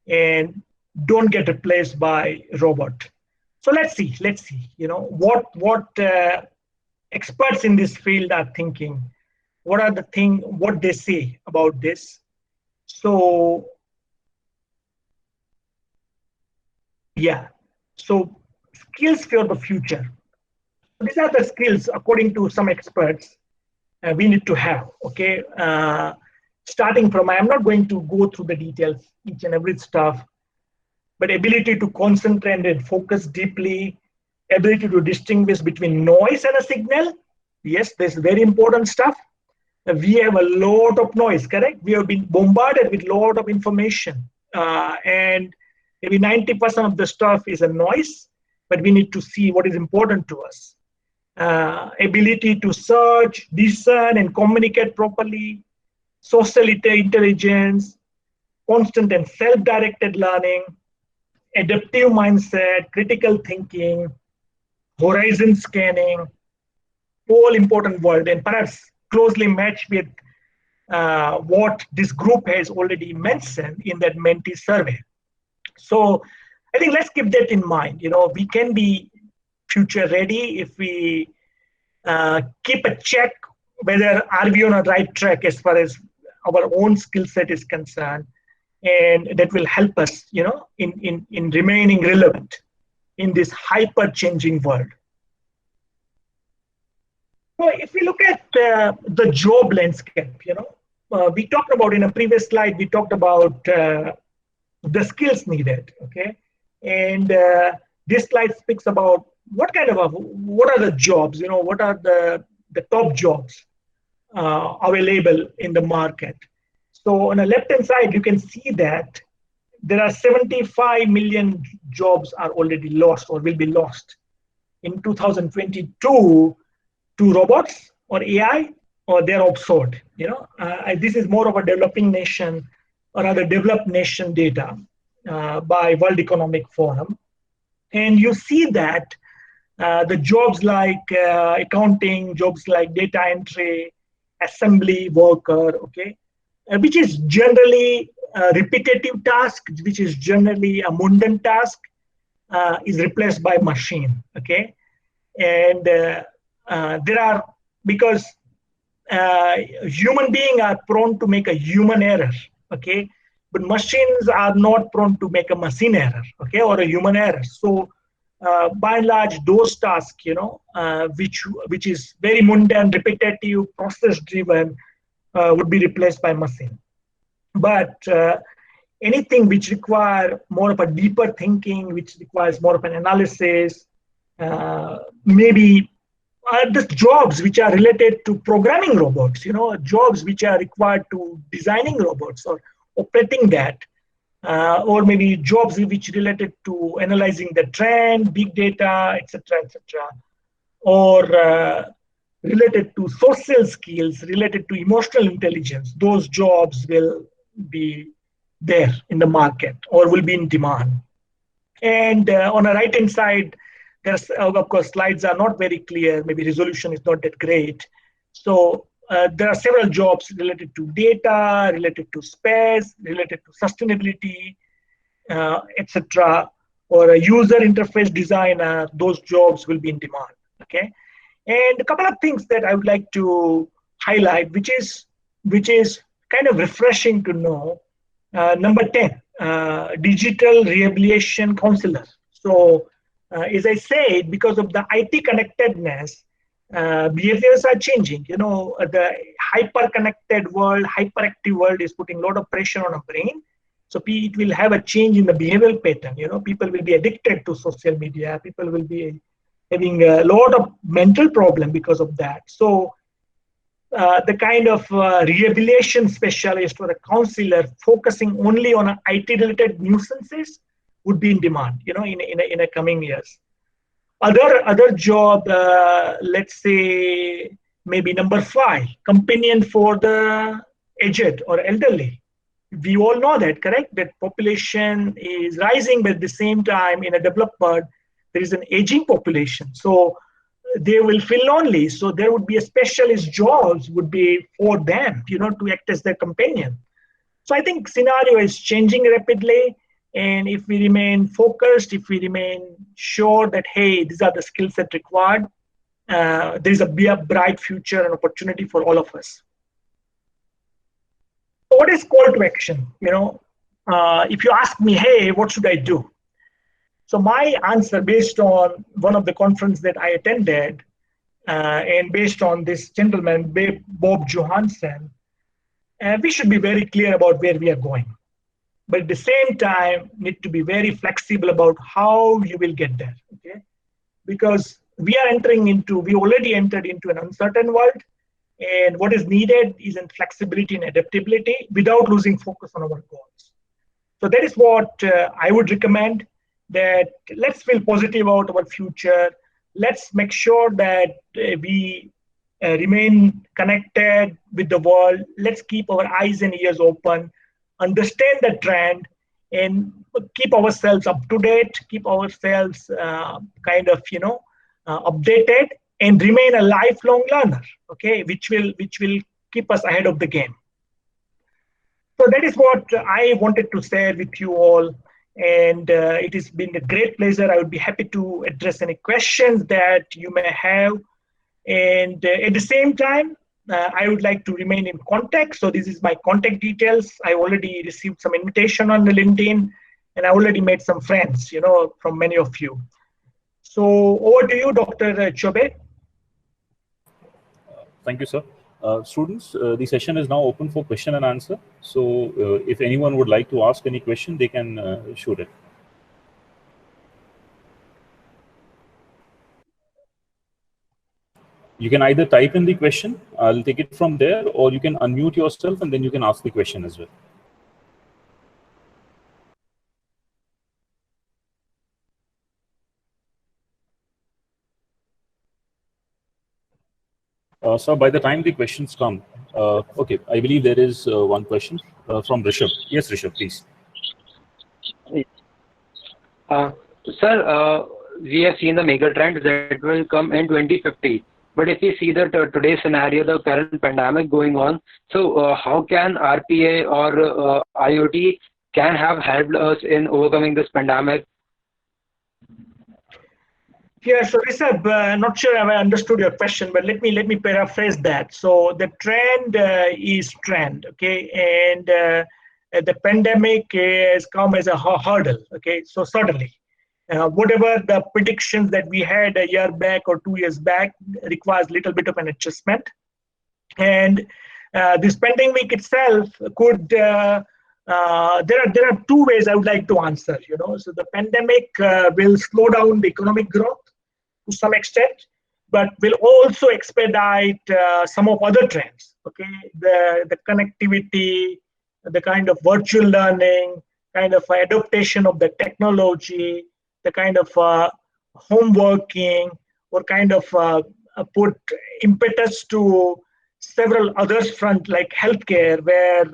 and don't get replaced by robot. So let's see, what experts in this field are thinking, what they say about this. So yeah, so skills for the future. These are the skills, according to some experts, we need to have. Okay, starting from, I'm not going to go through the details, each and every stuff, but ability to concentrate and focus deeply, ability to distinguish between noise and a signal. Yes, this is very important stuff. We have a lot of noise, correct? We have been bombarded with a lot of information, and maybe 90% of the stuff is a noise, but we need to see what is important to us. Ability to search, discern, and communicate properly, social intelligence, constant and self-directed learning, adaptive mindset, critical thinking, horizon scanning, all important word, and perhaps closely matched with what this group has already mentioned in that Mentee survey. So I think let's keep that in mind. We can be future ready if we keep a check whether are we on a right track as far as our own skill set is concerned, and that will help us, in remaining relevant in this hyper changing world. So if we look at the job landscape, we talked about in a previous slide, we talked about the skills needed, okay? And this slide speaks about what are the jobs, what are the top jobs available in the market. So on the left-hand side, you can see that there are 75 million jobs are already lost or will be lost in 2022 to robots or AI, or they're obsolete. This is more of a developing nation or other developed nation data by World Economic Forum. And you see that the jobs like accounting, jobs like data entry, assembly worker, okay, which is generally a repetitive task, which is generally a mundane task, is replaced by machine, okay? And there are, because human beings are prone to make a human error, okay? But machines are not prone to make a machine error, okay, or a human error. So by and large, those tasks, which is very mundane, repetitive, process-driven, would be replaced by machine. But anything which require more of a deeper thinking, which requires more of an analysis, maybe the jobs which are related to programming robots, jobs which are required to designing robots or operating that, or maybe jobs which related to analyzing the trend, big data, etc., or related to social skills, related to emotional intelligence. Those jobs will be there in the market or will be in demand. And on the right-hand side, there's, of course, slides are not very clear. Maybe resolution is not that great. So there are several jobs related to data, related to space, related to sustainability, etc. Or a user interface designer. Those jobs will be in demand. Okay, and a couple of things that I would like to highlight, which is kind of refreshing to know. Number 10, digital rehabilitation counselor. So as I said, because of the IT connectedness, behaviors are changing. The hyper-connected world, hyperactive world is putting a lot of pressure on a brain. So it will have a change in the behavioral pattern. People will be addicted to social media. People will be having a lot of mental problem because of that. So the kind of rehabilitation specialist or a counselor focusing only on IT-related nuisances would be in demand, in a coming years. Other job, let's say maybe number 5, companion for the aged or elderly. We all know that, correct? That population is rising, but at the same time, in a developed world, there is an aging population. So they will feel lonely. So there would be a specialist jobs would be for them, to act as their companion. So I think scenario is changing rapidly. And if we remain focused, if we remain sure that, hey, these are the skill set required, there is be a bright future and opportunity for all of us. So what is call to action? If you ask me, hey, what should I do? So my answer, based on one of the conference that I attended, and based on this gentleman, Bob Johansson, we should be very clear about where we are going. But at the same time, need to be very flexible about how you will get there. Okay, because we already entered into an uncertain world, and what is needed is in flexibility and adaptability without losing focus on our goals. So that is what I would recommend, that let's feel positive about our future. Let's make sure that we remain connected with the world. Let's keep our eyes and ears open, understand the trend, and keep ourselves up to date, keep ourselves updated, and remain a lifelong learner, okay, which will keep us ahead of the game. So that is what I wanted to share with you all, and it has been a great pleasure. I would be happy to address any questions that you may have, and at the same time, I would like to remain in contact. So this is my contact details. I already received some invitation on the LinkedIn, and I already made some friends, from many of you. So over to you, Dr. Chobe. Thank you, sir. Students, the session is now open for question and answer. So if anyone would like to ask any question, they can shoot it. You can either type in the question, I'll take it from there, or you can unmute yourself and then you can ask the question as well. So by the time the questions come, okay, I believe there is one question from Rishabh. Yes, Rishabh, please. Sir, we have seen the megatrends that will come in 2050. But if we see the today's scenario, the current pandemic going on, so how can RPA or IoT can have helped us in overcoming this pandemic? Yeah, so Rishabh, not sure if I understood your question, but let me paraphrase that. So the trend is trend, okay, and the pandemic has come as a hurdle, okay. So certainly, whatever the predictions that we had a year back or 2 years back requires a little bit of an adjustment, and this pandemic itself could. There are two ways I would like to answer. So the pandemic will slow down the economic growth to some extent, but will also expedite some of other trends. Okay, the connectivity, the kind of virtual learning, kind of adaptation of the technology, the kind of home working, or kind of put impetus to several other front like healthcare, where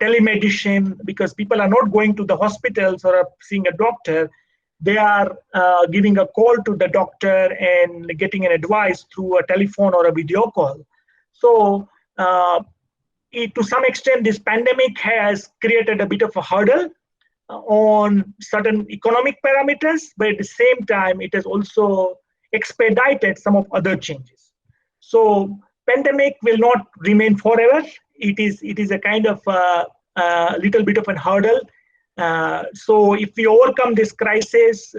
telemedicine, because people are not going to the hospitals or seeing a doctor. They are giving a call to the doctor and getting an advice through a telephone or a video call. So to some extent, this pandemic has created a bit of a hurdle on certain economic parameters, but at the same time, it has also expedited some of other changes. So pandemic will not remain forever. It is a kind of little bit of a hurdle. So if we overcome this crisis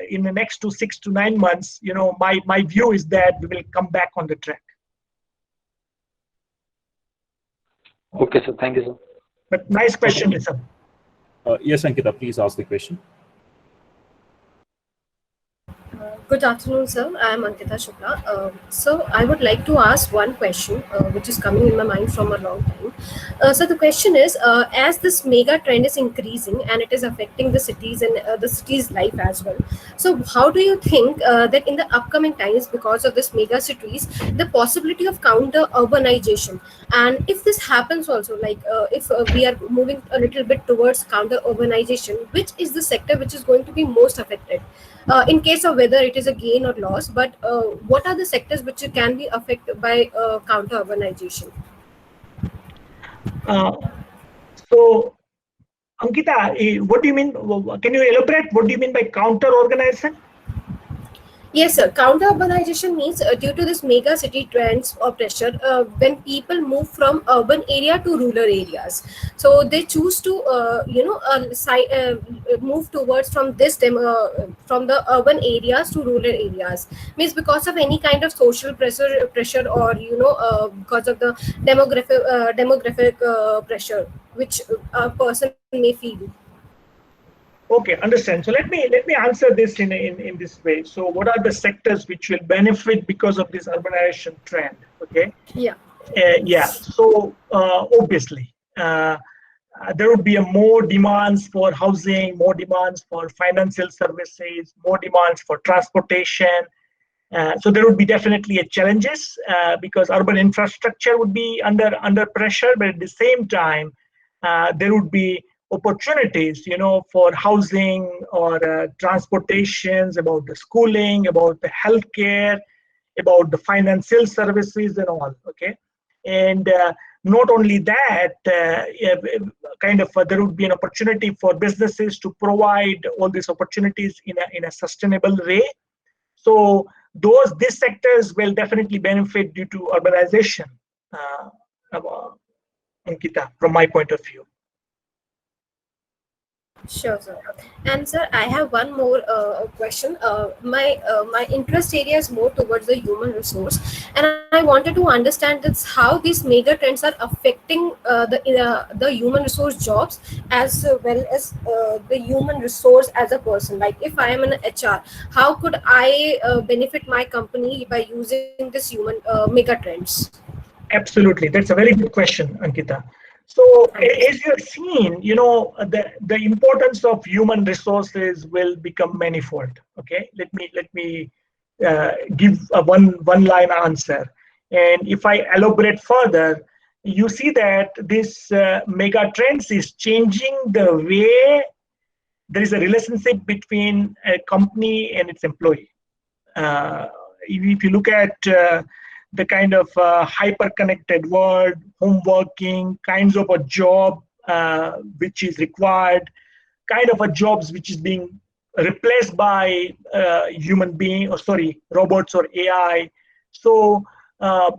in the next 6 to 9 months, my view is that we will come back on the track. Okay, sir. Thank you, sir. But nice question, Rishabh. Yes, Ankita, please ask the question. Good afternoon, sir. I am Ankita Shukla. So I would like to ask one question, which is coming in my mind from a long time. So the question is, as this mega trend is increasing and it is affecting the cities and the city's life as well. So how do you think that in the upcoming times, because of this mega cities, the possibility of counter urbanization, and if this happens also, like if we are moving a little bit towards counter urbanization, which is the sector which is going to be most affected? In case of whether it is a gain or loss, but what are the sectors which can be affected by counter urbanization? So, Ankita, what do you mean? Can you elaborate? What do you mean by counter organization? Yes, sir. Counter urbanization means due to this mega city trends or pressure, when people move from urban area to rural areas, so they choose to move towards from from the urban areas to rural areas. Means because of any kind of social pressure, or because of the demographic pressure which a person may feel. Okay, understand. So let me answer this in this way. So what are the sectors which will benefit because of this urbanization trend? Okay. Yeah. Yeah. So obviously, there would be a more demands for housing, more demands for financial services, more demands for transportation. So there would be definitely a challenges because urban infrastructure would be under pressure, but at the same time, there would be opportunities, for housing or transportations, about the schooling, about the healthcare, about the financial services and all. Okay, and not only that, there would be an opportunity for businesses to provide all these opportunities in a sustainable way. So these sectors will definitely benefit due to urbanization, Ankita, from my point of view. Sure, sir. And sir, I have one more question. My interest area is more towards the human resource, and I wanted to understand that's how these mega trends are affecting the human resource jobs as well as the human resource as a person. Like if I am an HR, how could I benefit my company by using this human mega trends? Absolutely, that's a very good question, Ankita. So Thank you, sir. as you have seen, the importance of human resources will become manifold. Okay, let me give a one line answer, and if I elaborate further, you see that this mega trends is changing the way there is a relationship between a company and its employee. If you look at the kind of hyper-connected world, home working, kinds of a job which is required, kind of a jobs which is being replaced by human being, or sorry, robots or AI. So uh,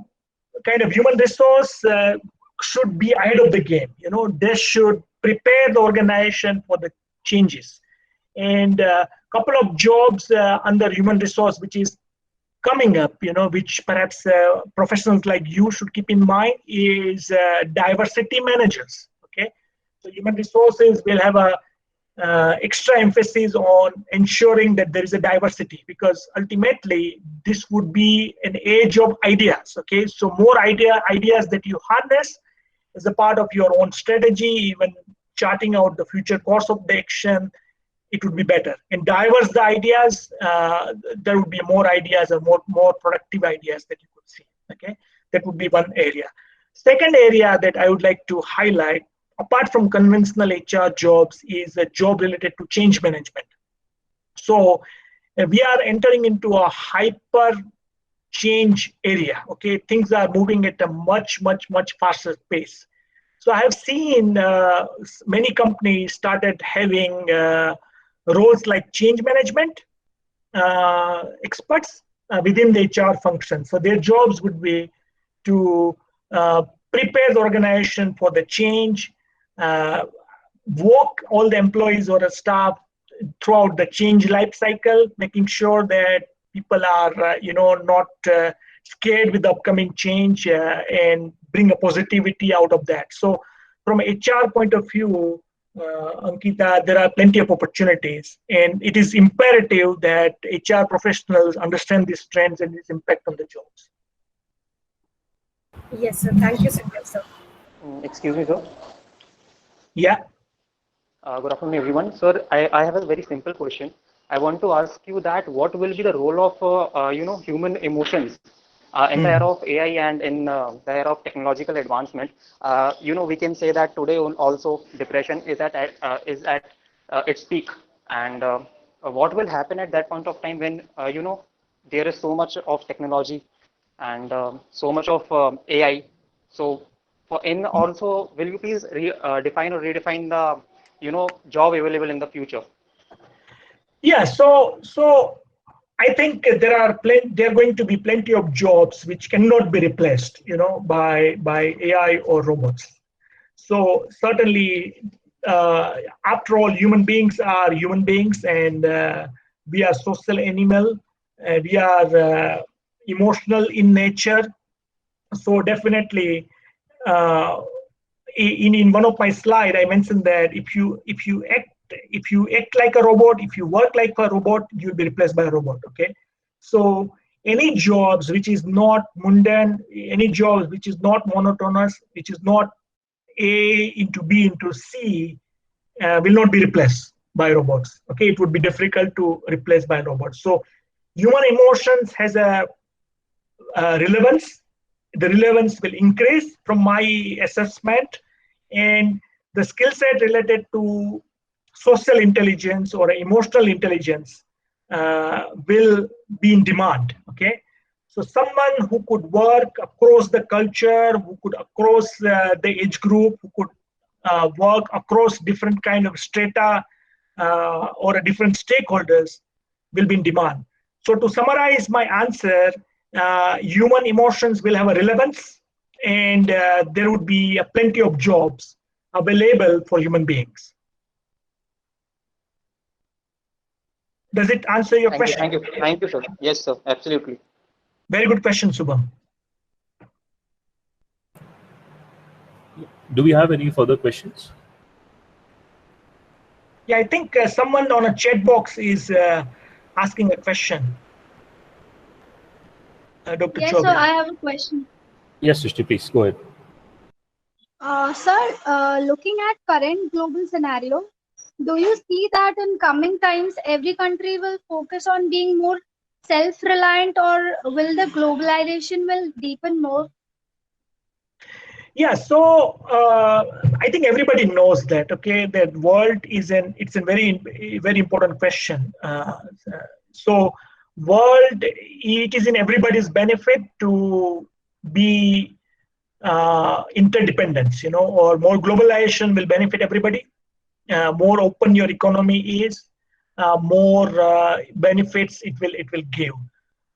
kind of human resource should be ahead of the game. They should prepare the organization for the changes. And a couple of jobs under human resource which is coming up, which perhaps professionals like you should keep in mind, is diversity managers. Okay, so human resources will have a extra emphasis on ensuring that there is a diversity, because ultimately this would be an age of ideas. Okay, so more ideas that you harness as a part of your own strategy, even charting out the future course of the action, it would be better. And diverse the ideas, there would be more ideas, or more productive ideas that you could see. Okay, that would be one area. Second area that I would like to highlight, apart from conventional HR jobs, is a job related to change management. So we are entering into a hyper change area. Okay, things are moving at a much faster pace. So I have seen many companies started having roles like change management experts within the HR function. So their jobs would be to prepare the organization for the change, walk all the employees or the staff throughout the change life cycle, making sure that people are, not scared with the upcoming change, and bring a positivity out of that. So from HR point of view, Ankita, there are plenty of opportunities, and it is imperative that HR professionals understand these trends and its impact on the jobs. Yes, sir. Thank you so much, sir. Excuse me, sir. Yeah. Good afternoon, everyone. Sir, I have a very simple question. I want to ask you that what will be the role of human emotions in the era of AI and in the era of technological advancement? We can say that today also depression is at its peak, and what will happen at that point of time when there is so much of technology and so much of AI. So, also, will you please define or redefine the job available in the future? Yeah. So I think there are going to be plenty of jobs which cannot be replaced, by AI or robots. So certainly, after all, human beings are human beings, and we are social animal. We are emotional in nature. So definitely, in one of my slides, I mentioned that if you act like a robot, if you work like a robot, you'll be replaced by a robot. Okay, so any jobs which is not mundane, any jobs which is not monotonous, which is not A into B into C, will not be replaced by robots. Okay, it would be difficult to replace by robots. So human emotions has a relevance. The relevance will increase from my assessment, and the skill set related to social intelligence or emotional intelligence will be in demand. Okay, so someone who could work across the culture, who could across the age group, who could work across different kind of strata or different stakeholders will be in demand. So to summarize my answer, human emotions will have a relevance, and there would be plenty of jobs available for human beings. Does it answer your question? Thank you, sir. Yes, sir. Absolutely. Very good question, Subham. Do we have any further questions? Yeah, I think someone on a chat box is asking a question. Dr. Yes, Chaudhary. sir, I have a question. Yes, Srishti, please go ahead. Sir, looking at current global scenario, do you see that in coming times every country will focus on being more self-reliant, or will the globalization will deepen more? Yeah, so I think everybody knows that. Okay, that world it's a very important question. So world, it is in everybody's benefit to be interdependence, or more globalization will benefit everybody. More open your economy is, more benefits it will give.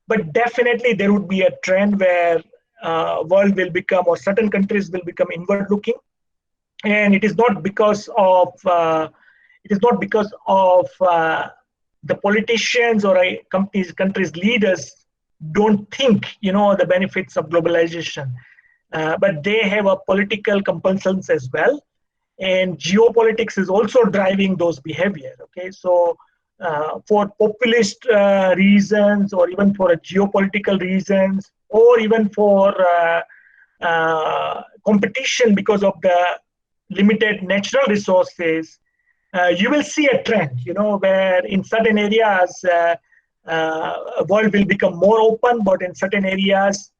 But definitely there would be a trend where world will become, or certain countries will become inward looking, and it is not because of the politicians or countries leaders don't think the benefits of globalization, but they have a political compulsions as well, and geopolitics is also driving those behavior. Okay, so for populist reasons, or even for geopolitical reasons, or even for competition because of the limited natural resources, you will see a trend, where in certain areas world will become more open, but in certain areas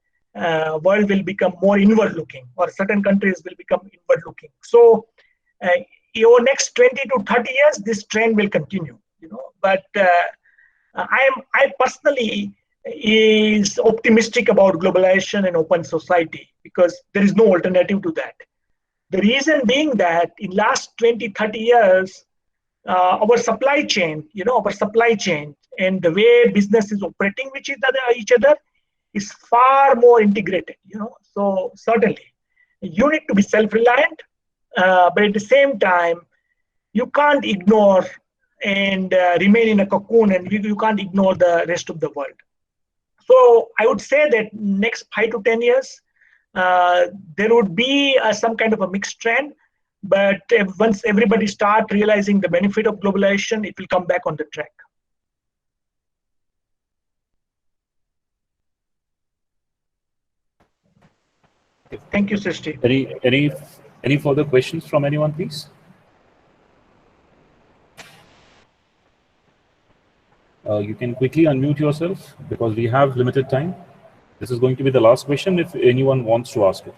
world will become more inward looking, or certain countries will become inward looking. So over next 20 to 30 years, this trend will continue. But I personally is optimistic about globalization and open society, because there is no alternative to that. The reason being that in last 20, 30 years, our supply chain and the way business is operating with each other is far more integrated. So certainly you need to be self-reliant, but at the same time, you can't ignore and remain in a cocoon, and you can't ignore the rest of the world. So I would say that next 5 to 10 years, there would be some kind of a mixed trend, but once everybody start realizing the benefit of globalization, it will come back on the track. Thank you, Srishti. Any further questions from anyone, please? You can quickly unmute yourself, because we have limited time. This is going to be the last question if anyone wants to ask it.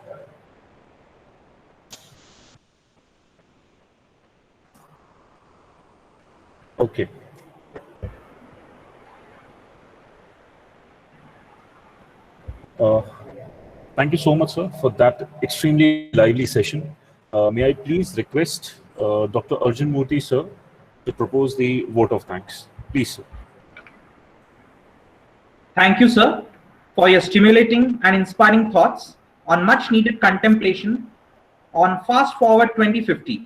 Okay. Thank you so much, sir, for that extremely lively session. May I please request Dr. Arjun Murthy, sir, to propose the vote of thanks. Please, sir. Thank you, sir, for your stimulating and inspiring thoughts on much needed contemplation on Fast Forward 2050,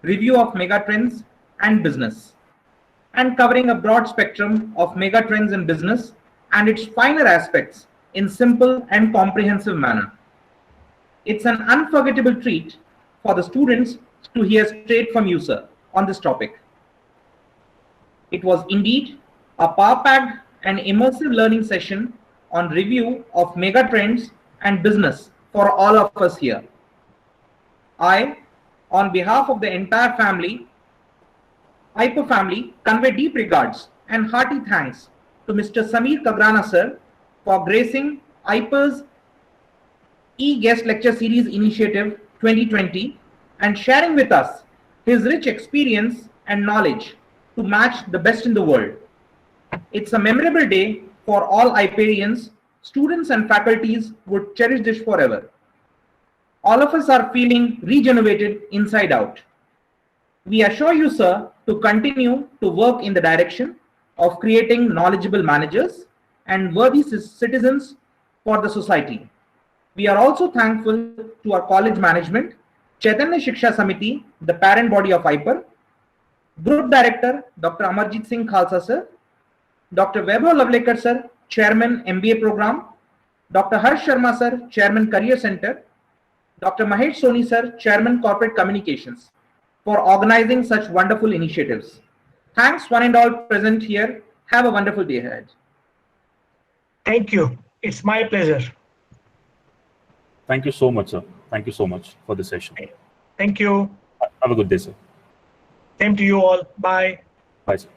review of megatrends and business, and covering a broad spectrum of megatrends in business and its finer aspects in simple and comprehensive manner. It's an unforgettable treat for the students to hear straight from you, sir, on this topic. It was indeed a power-packed and immersive learning session on review of megatrends and business for all of us here. I, on behalf of the entire family, IPER family, convey deep regards and hearty thanks to Mr. Samir Kagrana, sir, for gracing IPER's e-guest lecture series initiative 2020 and sharing with us his rich experience and knowledge to match the best in the world. It's a memorable day for all IPERians. Students and faculties would cherish this forever. All of us are feeling regenerated inside out. We assure you, sir, to continue to work in the direction of creating knowledgeable managers and worthy citizens for the society. We are also thankful to our college management, Chaitanya Shiksha Samiti, the parent body of IPER, Group Director, Dr. Amarjit Singh Khalsa, sir, Dr. Vaibhav Lavlekar, sir, Chairman MBA Program, Dr. Harsh Sharma, sir, Chairman Career Center, Dr. Mahesh Soni, sir, Chairman Corporate Communications, for organizing such wonderful initiatives. Thanks one and all present here. Have a wonderful day ahead. Thank you. It's my pleasure. Thank you so much, sir. Thank you so much for the session. Thank you. Have a good day, sir. Same to you all. Bye. Bye, sir.